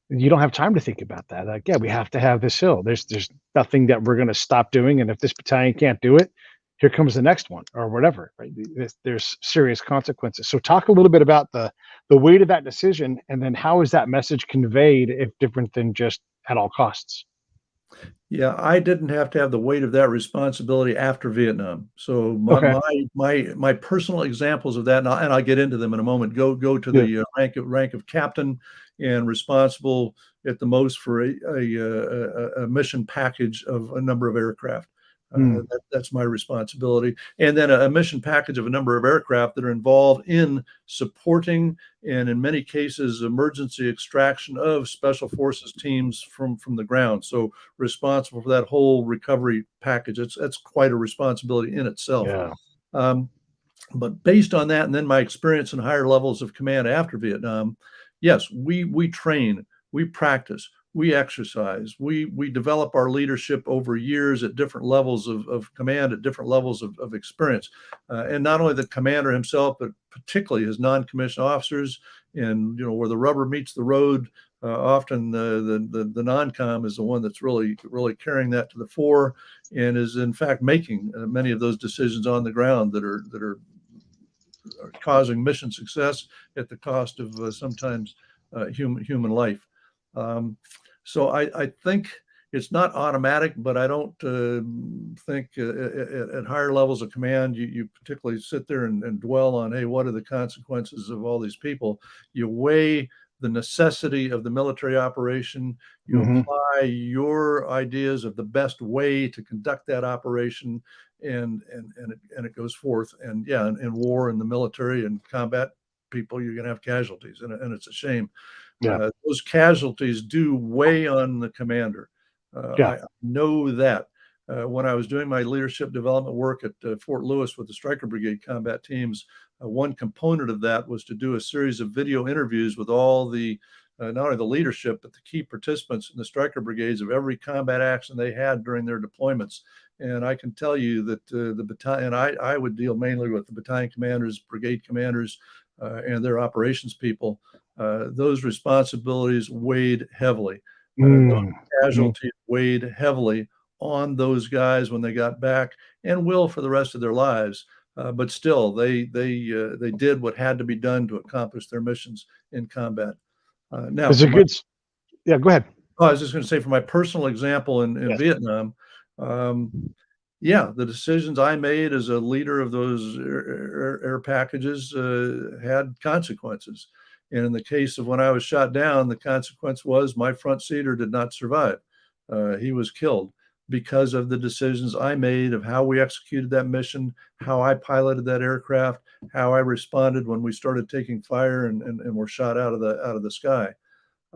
you don't have time to think about that. Like, yeah, we have to have this hill. There's nothing that we're going to stop doing, and if this battalion can't do it, here comes the next one or whatever. Right? There's serious consequences. So, talk a little bit about the weight of that decision, and then how is that message conveyed, if different than just at all costs? Yeah, I didn't have to have the weight of that responsibility after Vietnam. So my Okay. my my personal examples of that, and I'll get into them in a moment, go to Yeah. the rank of captain, and responsible at the most for a mission package of a number of aircraft. Mm. That's my responsibility. And then a mission package of a number of aircraft that are involved in supporting, and in many cases, emergency extraction of special forces teams from the ground. So responsible for that whole recovery package. That's quite a responsibility in itself. Yeah. Um, but based on that, and then my experience in higher levels of command after Vietnam, yes, we train, we practice, we exercise, we develop our leadership over years at different levels of command, at different levels of experience, and not only the commander himself, but particularly his non-commissioned officers. And where the rubber meets the road, often the non-com is the one that's really carrying that to the fore, and is in fact making many of those decisions on the ground that are causing mission success at the cost of sometimes human life. Um, so I think it's not automatic, but I don't think at higher levels of command you particularly sit there and dwell on, hey, what are the consequences of all these people? You weigh the necessity of the military operation. You Hmm. apply your ideas of the best way to conduct that operation, and it goes forth. And yeah, in war, in the military and combat, people, you're going to have casualties, and it's a shame. Yeah. Those casualties do weigh on the commander. Yeah. I know that. When I was doing my leadership development work at Fort Lewis with the Stryker Brigade combat teams, one component of that was to do a series of video interviews with all the not only the leadership, but the key participants in the Stryker brigades of every combat action they had during their deployments. And I can tell you that the battalion, I would deal mainly with the battalion commanders, brigade commanders, and their operations people. Those responsibilities weighed heavily. Those Mm. Hmm. casualties weighed heavily on those guys when they got back, and will for the rest of their lives. But still, they did what had to be done to accomplish their missions in combat. Now, It's a for my good. Yeah. Go ahead. Oh, I was just going to say, for my personal example in Yes. Vietnam, um, Yeah, the decisions I made as a leader of those air packages had consequences. And in the case of when I was shot down, the consequence was my front seater did not survive. He was killed because of the decisions I made of how we executed that mission, how I piloted that aircraft, how I responded when we started taking fire and were shot out of the sky.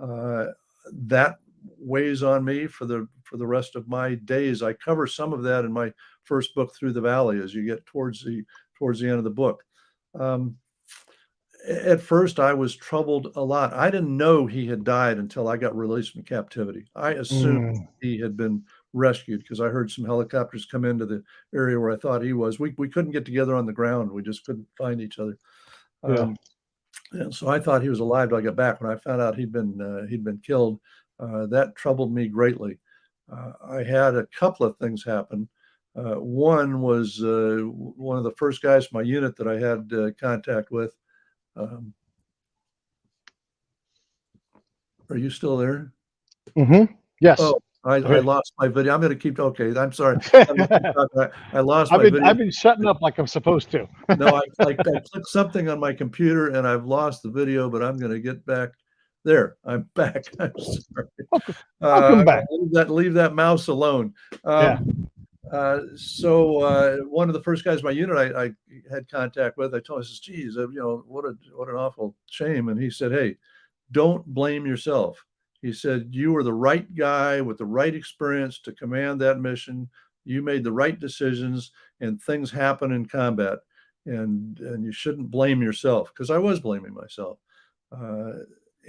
Uh, that weighs on me for the rest of my days. I cover some of that in my first book, Through the Valley, as you get towards the end of the book. Um, at first, I was troubled a lot. I didn't know he had died until I got released from captivity. I assumed Mm, he had been rescued because I heard some helicopters come into the area where I thought he was. We couldn't get together on the ground. We just couldn't find each other. yeah. Um, and so I thought he was alive till I got back. When I found out he'd been killed, that troubled me greatly. I had a couple of things happen. One was one of the first guys from my unit that I had contact with. Um, are you still there? Mm-hmm. Yes. Oh, I Okay. lost my video. I'm going to keep. Okay, I'm sorry. I'm going to keep talking. I lost I've my been video. I've been shutting up like I'm supposed to. No, I clicked something on my computer and I've lost the video, but I'm going to get back. There, I'm back. I'm sorry. Welcome I'm back. gonna leave that mouse alone. Yeah. Um, one of the first guys in my unit I had contact with, I told him, I says, geez, what an awful shame. And he said, hey, don't blame yourself. He said, you were the right guy with the right experience to command that mission. You made the right decisions and things happen in combat and you shouldn't blame yourself, because I was blaming myself. Uh,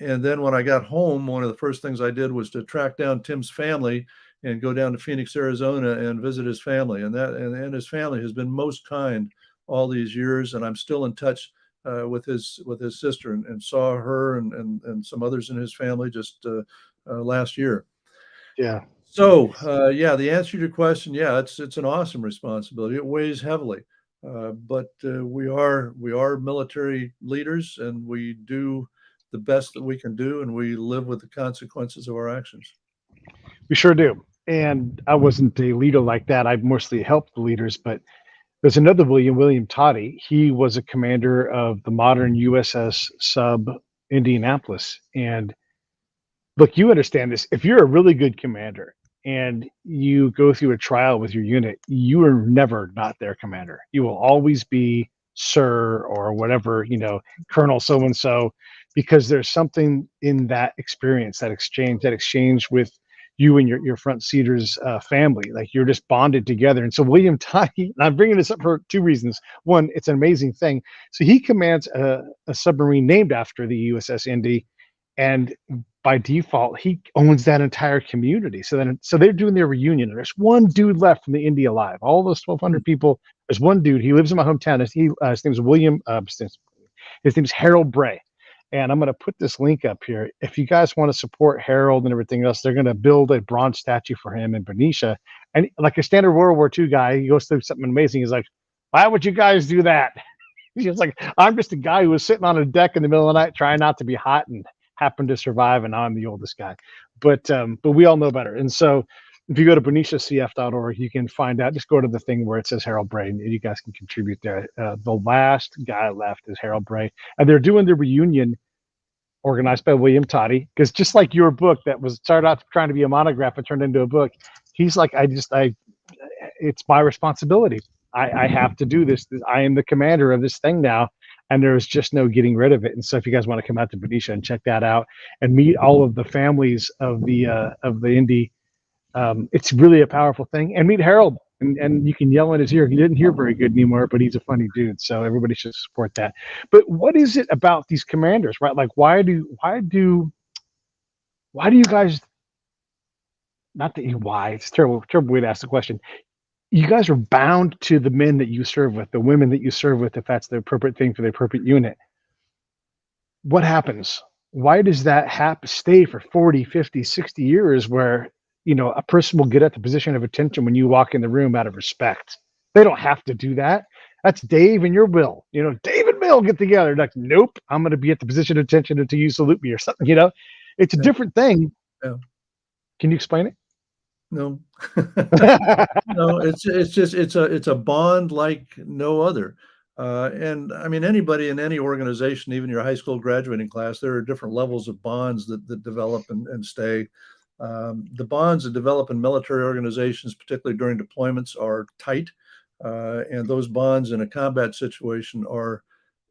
and then when I got home, one of the first things I did was to track down Tim's family and go down to Phoenix, Arizona and visit his family. And his family has been most kind all these years. And I'm still in touch with his sister and saw her and some others in his family just last year. Yeah. So yeah, the answer to your question, yeah, it's an awesome responsibility. It weighs heavily, but we are military leaders, and we do the best that we can do, and we live with the consequences of our actions. We sure do. And I wasn't a leader like that. I mostly helped the leaders, but there's another William Toddy. He was a commander of the modern USS sub Indianapolis. And look, you understand this. If you're a really good commander and you go through a trial with your unit, you are never not their commander. You will always be sir or whatever, Colonel so and so, because there's something in that experience, that exchange with you and your front seater's family. Like you're just bonded together. And so William Tye, and I'm bringing this up for two reasons. One, it's an amazing thing. So he commands a submarine named after the USS Indy, and by default, he owns that entire community. So they're doing their reunion. And there's one dude left from the Indy alive. All those 1,200 people. There's one dude. He lives in my hometown. His name's William. His name's Harold Bray. And I'm going to put this link up here. If you guys want to support Harold and everything else, they're going to build a bronze statue for him in Benicia. And like a standard World War II guy, he goes through something amazing. He's like, why would you guys do that? He's like, I'm just a guy who was sitting on a deck in the middle of the night trying not to be hot and happened to survive, and I'm the oldest guy. But we all know better. And so if you go to beniciacf.org, you can find out. Just go to the thing where it says Harold Bray, and you guys can contribute there. The last guy left is Harold Bray, and they're doing the reunion organized by William Toddy, because just like your book that was started out trying to be a monograph and turned into a book, he's like, it's my responsibility. I have to do this. I am the commander of this thing now, and there's just no getting rid of it. And so if you guys want to come out to Benicia and check that out and meet all of the families of the Indy, it's really a powerful thing. And meet Harold, and you can yell in his ear. He didn't hear very good anymore, but he's a funny dude. So everybody should support that. But what is it about these commanders, right? Like why do you guys, not that you why, it's a terrible way to ask the question. You guys are bound to the men that you serve with, the women that you serve with, if that's the appropriate thing for the appropriate unit. What happens? Why does that stay for 40, 50, 60 years where, a person will get at the position of attention when you walk in the room out of respect? They don't have to do that. That's Dave and your Bill. Dave and Bill get together. Like, nope, I'm going to be at the position of attention until you salute me or something. It's a different thing. Yeah. Can you explain it? No. No, it's a bond like no other. And I mean, anybody in any organization, even your high school graduating class, there are different levels of bonds that develop and stay. The bonds that develop in military organizations, particularly during deployments, are tight. And those bonds in a combat situation are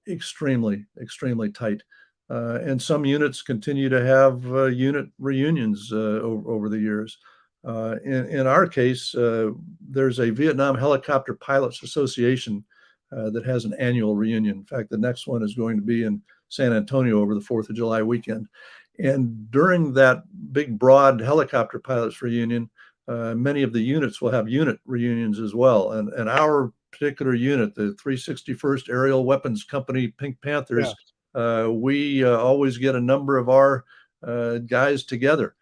extremely, extremely tight. And some units continue to have unit reunions over the years. In our case, there's a Vietnam Helicopter Pilots Association that has an annual reunion. In fact, the next one is going to be in San Antonio over the 4th of July weekend. And during that big, broad helicopter pilots reunion, many of the units will have unit reunions as well. And our particular unit, the 361st Aerial Weapons Company Pink Panthers, we always get a number of our guys together.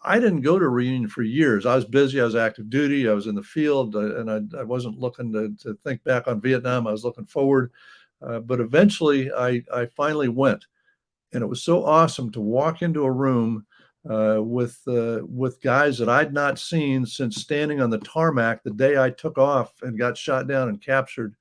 I didn't go to a reunion for years. I was busy. I was active duty. I was in the field, and I wasn't looking to think back on Vietnam. I was looking forward. But eventually, I finally went, and it was so awesome to walk into a room with guys that I'd not seen since standing on the tarmac the day I took off and got shot down and captured.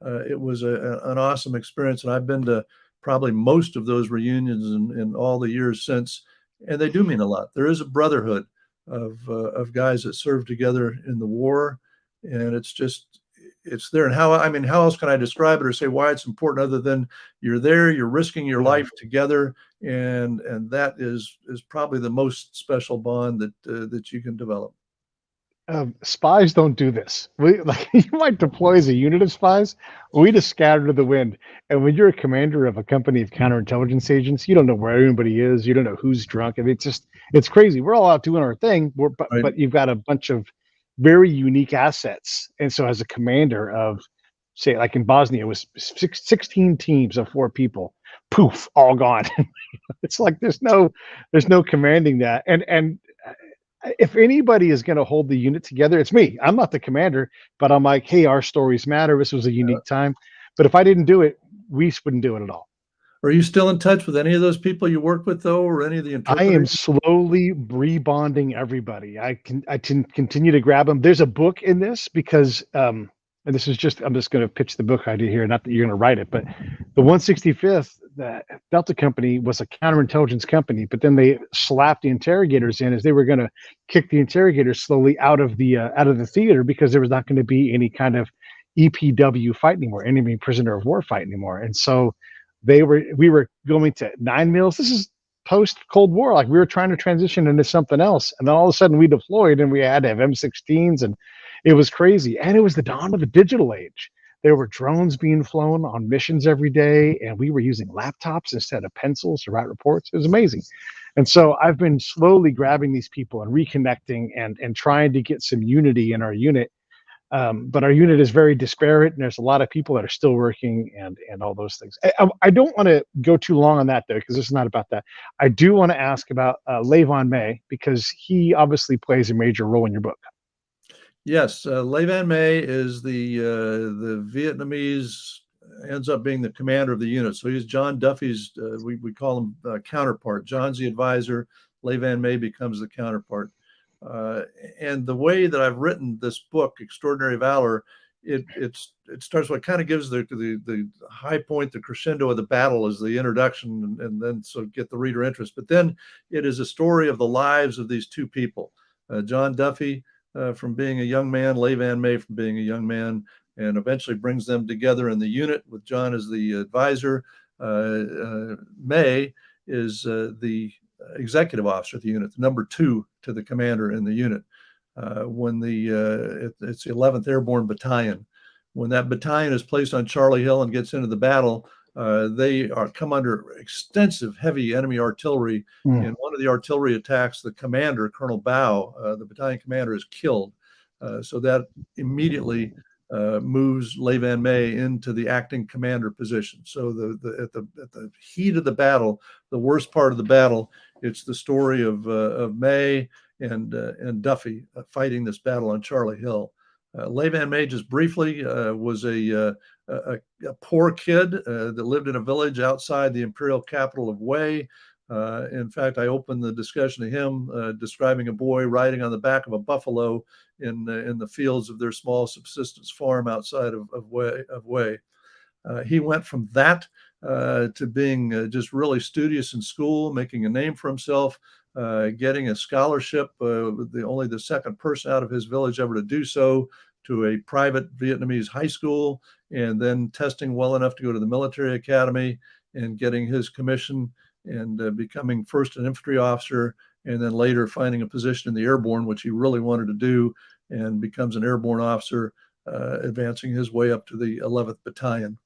It was an awesome experience, and I've been to probably most of those reunions in all the years since, and they do mean a lot. There is a brotherhood of guys that served together in the war, and it's there. And how else can I describe it or say why it's important other than you're there, you're risking your life together, and that is probably the most special bond that you can develop. Spies don't do this. We like you might deploy as a unit of spies. We just scatter to the wind. And when you're a commander of a company of counterintelligence agents, you don't know where anybody is. You don't know who's drunk. I mean, it's crazy. We're all out doing our thing, Right. but you've got a bunch of very unique assets. And so, as a commander of, say, like in Bosnia, it was 16 teams of 4 people. Poof, all gone. It's like there's no commanding that. And if anybody is going to hold the unit together, it's me. I'm not the commander, but I'm like, hey, our stories matter. This was a unique time. But if I didn't do it, we wouldn't do it at all. Are you still in touch with any of those people you work with, though, or any of the I am interpreters? slowly rebonding everybody. I can continue to grab them. There's a book in this because and this is just I'm just going to pitch the book idea here. Not that you're going to write it, but the 165th, the Delta Company was a counterintelligence company, but then they slapped the interrogators in as they were going to kick the interrogators slowly out of the theater because there was not going to be any kind of EPW fight anymore, enemy prisoner of war fight anymore, and so we were going to 9 mils. This is post Cold War, like we were trying to transition into something else, and then all of a sudden we deployed and we had to have M16s, and it was crazy. And it was the dawn of the digital age. There were drones being flown on missions every day, and we were using laptops instead of pencils to write reports. It was amazing. And so I've been slowly grabbing these people and reconnecting and trying to get some unity in our unit. But our unit is very disparate, and there's a lot of people that are still working and all those things. I don't want to go too long on that though, because this is not about that. I do want to ask about Levon May because he obviously plays a major role in your book. Yes, Van Mễ is the Vietnamese, ends up being the commander of the unit. So he's John Duffy's, we call him counterpart. John's the advisor. Van Mễ becomes the counterpart. And the way that I've written this book, Extraordinary Valor, it starts what kind of gives the high point, the crescendo of the battle as the introduction, and then so get the reader interest. But then it is a story of the lives of these two people, John Duffy, from being a young man, Van Mễ from being a young man, and eventually brings them together in the unit with John as the advisor. May is the executive officer of the unit, the number 2 to the commander in the unit. When it's the 11th Airborne Battalion. When that battalion is placed on Charlie Hill and gets into the battle, they come under extensive heavy enemy artillery. In one of the artillery attacks, the commander, Colonel Bao, the battalion commander, is killed. So that immediately moves Van Mễ into the acting commander position. So at the heat of the battle, the worst part of the battle, it's the story of May and Duffy fighting this battle on Charlie Hill. Van Mễ, just briefly, was a poor kid that lived in a village outside the imperial capital of Hue. In fact, I opened the discussion to him describing a boy riding on the back of a buffalo in the fields of their small subsistence farm outside of Way. He went from that to being just really studious in school, making a name for himself, getting a scholarship, only the second person out of his village ever to do so, to a private Vietnamese high school, and then testing well enough to go to the military academy and getting his commission and becoming first an infantry officer, and then later finding a position in the airborne, which he really wanted to do, and becomes an airborne officer, advancing his way up to the 11th Battalion.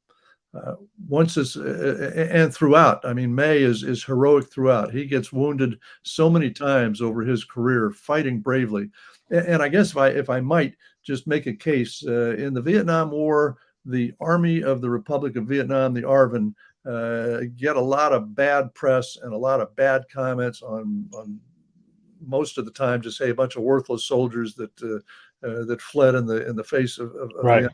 Once this and throughout, I mean, Mễ is heroic throughout. He gets wounded so many times over his career, fighting bravely. And I guess if I might just make a case, in the Vietnam War, the Army of the Republic of Vietnam, the ARVN, get a lot of bad press and a lot of bad comments on most of the time, just say a bunch of worthless soldiers that fled in the face of Right. the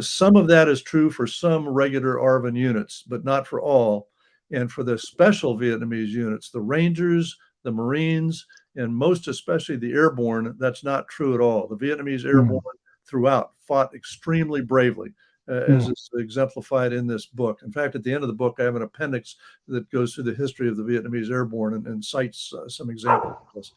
some of that is true for some regular ARVN units, but not for all. And for the special Vietnamese units, the Rangers, the Marines, and most especially the airborne, that's not true at all. The Vietnamese airborne throughout fought extremely bravely, as is exemplified in this book. In fact, at the end of the book, I have an appendix that goes through the history of the Vietnamese airborne and cites some examples of this.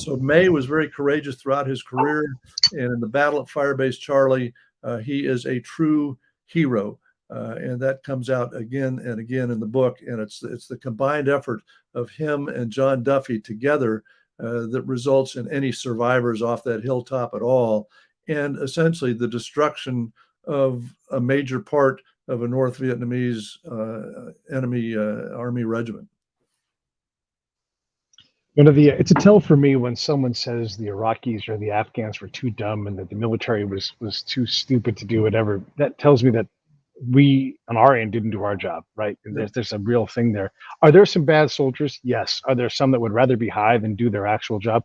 So Mễ was very courageous throughout his career. And in the battle at Firebase Charlie, he is a true hero, and that comes out again and again in the book. And it's the combined effort of him and John Duffy together that results in any survivors off that hilltop at all, and essentially the destruction of a major part of a North Vietnamese enemy army regiment. It's a tell for me when someone says the Iraqis or the Afghans were too dumb and that the military was too stupid to do whatever. That tells me that we on our end didn't do our job, right? And there's a real thing there. Are there some bad soldiers? Yes. Are there some that would rather be high than do their actual job?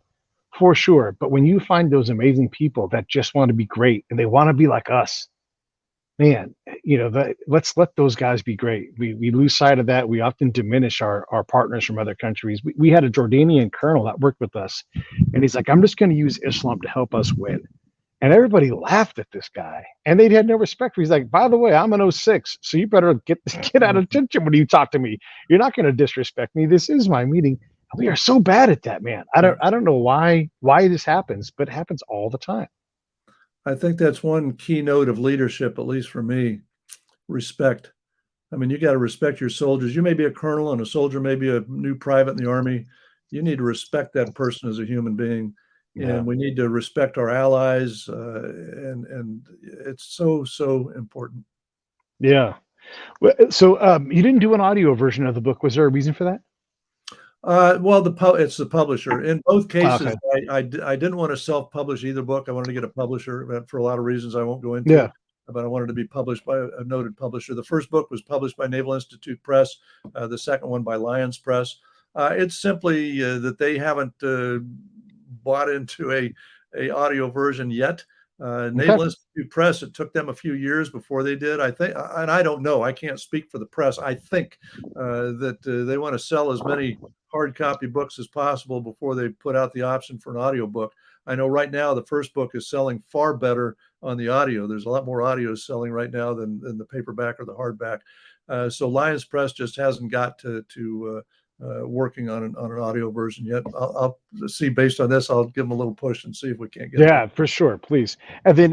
For sure. But when you find those amazing people that just want to be great and they want to be like us, man, let's let those guys be great. We lose sight of that. We often diminish our partners from other countries. We had a Jordanian colonel that worked with us, and he's like, I'm just going to use Islam to help us win. And everybody laughed at this guy, and they had no respect for. He's like, by the way, I'm an 06, so you better get out of attention when you talk to me. You're not going to disrespect me. This is my meeting. And we are so bad at that, man. I don't know why this happens, but it happens all the time. I think that's one keynote of leadership, at least for me, respect. I mean, you got to respect your soldiers. You may be a colonel and a soldier may be a new private in the Army. You need to respect that person as a human being. Yeah. And we need to respect our allies. And it's so important. Yeah. So you didn't do an audio version of the book. Was there a reason for that? Well, it's the publisher. In both cases, okay. I didn't want to self-publish either book. I wanted to get a publisher for a lot of reasons I won't go into. Yeah. But I wanted to be published by a noted publisher. The first book was published by Naval Institute Press. The second one by Lions Press. It's simply that they haven't bought into a audio version yet. Naval Institute Press, it took them a few years before they did. I think, and I don't know, I can't speak for the press. I think that they want to sell as many hard copy books as possible before they put out the option for an audio book. I know right now the first book is selling far better on the audio. There's a lot more audio selling right now than the paperback or the hardback. So Lions Press just hasn't got to working on an audio version yet. I'll see, based on this, I'll give them a little push and see if we can't get it. For sure, please. And then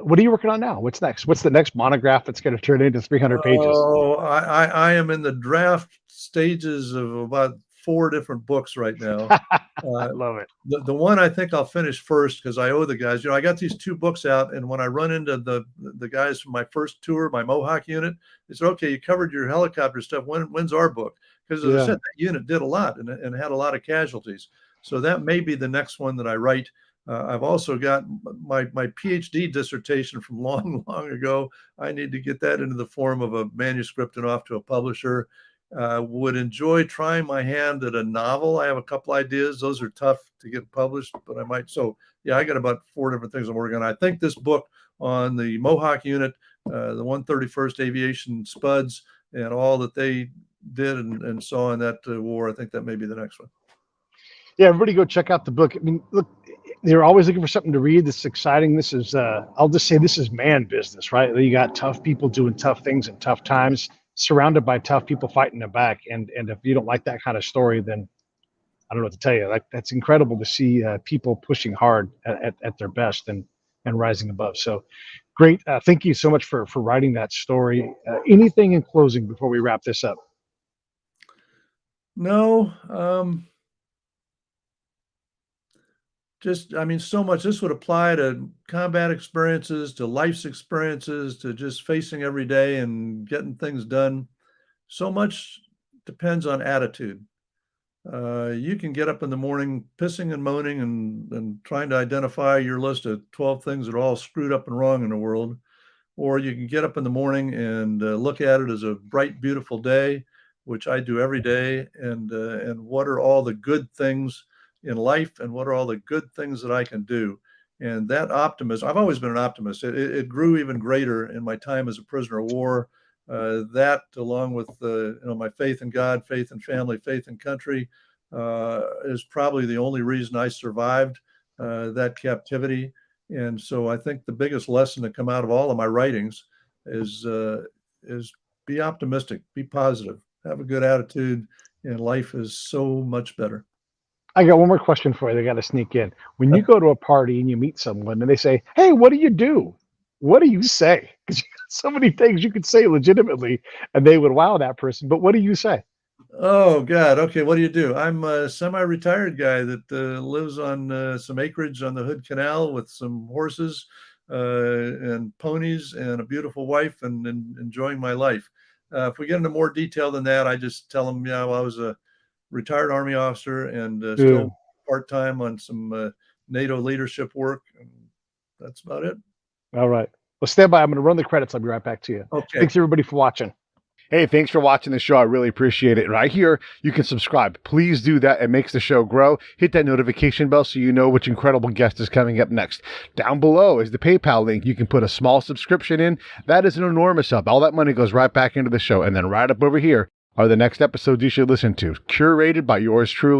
what are you working on now? What's next? What's the next monograph that's going to turn into 300 pages? Oh, I am in the draft stages of about 4 different books right now. I love it. The one I think I'll finish first, because I owe the guys, I got these 2 books out, and when I run into the guys from my first tour, my Mohawk unit, they said, okay, you covered your helicopter stuff. When's our book? Because as I said, that unit did a lot and had a lot of casualties. So that may be the next one that I write. I've also got my PhD dissertation from long ago. I need to get that into the form of a manuscript and off to a publisher. Would enjoy trying my hand at a novel. I have a couple ideas. Those are tough to get published, but I might. So yeah, I got about 4 different things I'm working on. I think this book on the Mohawk unit, the 131st Aviation Spuds, and all that they did and saw in that war, I think that may be the next one. Yeah, everybody go check out the book. I mean, look, they're always looking for something to read that's exciting. This is, I'll just say, this is man business, right? You got tough people doing tough things in tough times, surrounded by tough people fighting them back. And if you don't like that kind of story, then I don't know what to tell you. Like, that's incredible to see people pushing hard at their best and rising above. So great. Thank you so much for writing that story. Anything in closing before we wrap this up? No, just, I mean, so much. This would apply to combat experiences, to life's experiences, to just facing every day and getting things done. So much depends on attitude. You can get up in the morning pissing and moaning and trying to identify your list of 12 things that are all screwed up and wrong in the world. Or you can get up in the morning and look at it as a bright, beautiful day, which I do every day. And what are all the good things in life, and what are all the good things that I can do? And that optimism, I've always been an optimist. It grew even greater in my time as a prisoner of war. That, along with my faith in God, faith in family, faith in country, is probably the only reason I survived that captivity. And so I think the biggest lesson to come out of all of my writings is be optimistic, be positive, have a good attitude, and life is so much better. I got one more question for you. They got to sneak in. When you go to a party and you meet someone and they say, "Hey, what do you do?" What do you say? Because you got so many things you could say legitimately, and they would wow that person. But what do you say? Oh God. Okay. What do you do? I'm a semi-retired guy that lives on some acreage on the Hood Canal with some horses and ponies and a beautiful wife and enjoying my life. If we get into more detail than that, I just tell them, yeah, well, I was a retired Army officer and still part-time on some NATO leadership work. And that's about it. All right. Well, stand by. I'm going to run the credits. I'll be right back to you. Okay. Thanks, everybody, for watching. Hey, thanks for watching the show. I really appreciate it. Right here, you can subscribe. Please do that. It makes the show grow. Hit that notification bell so you know which incredible guest is coming up next. Down below is the PayPal link. You can put a small subscription in. That is an enormous help. All that money goes right back into the show. And then right up over here are the next episodes you should listen to, curated by yours truly.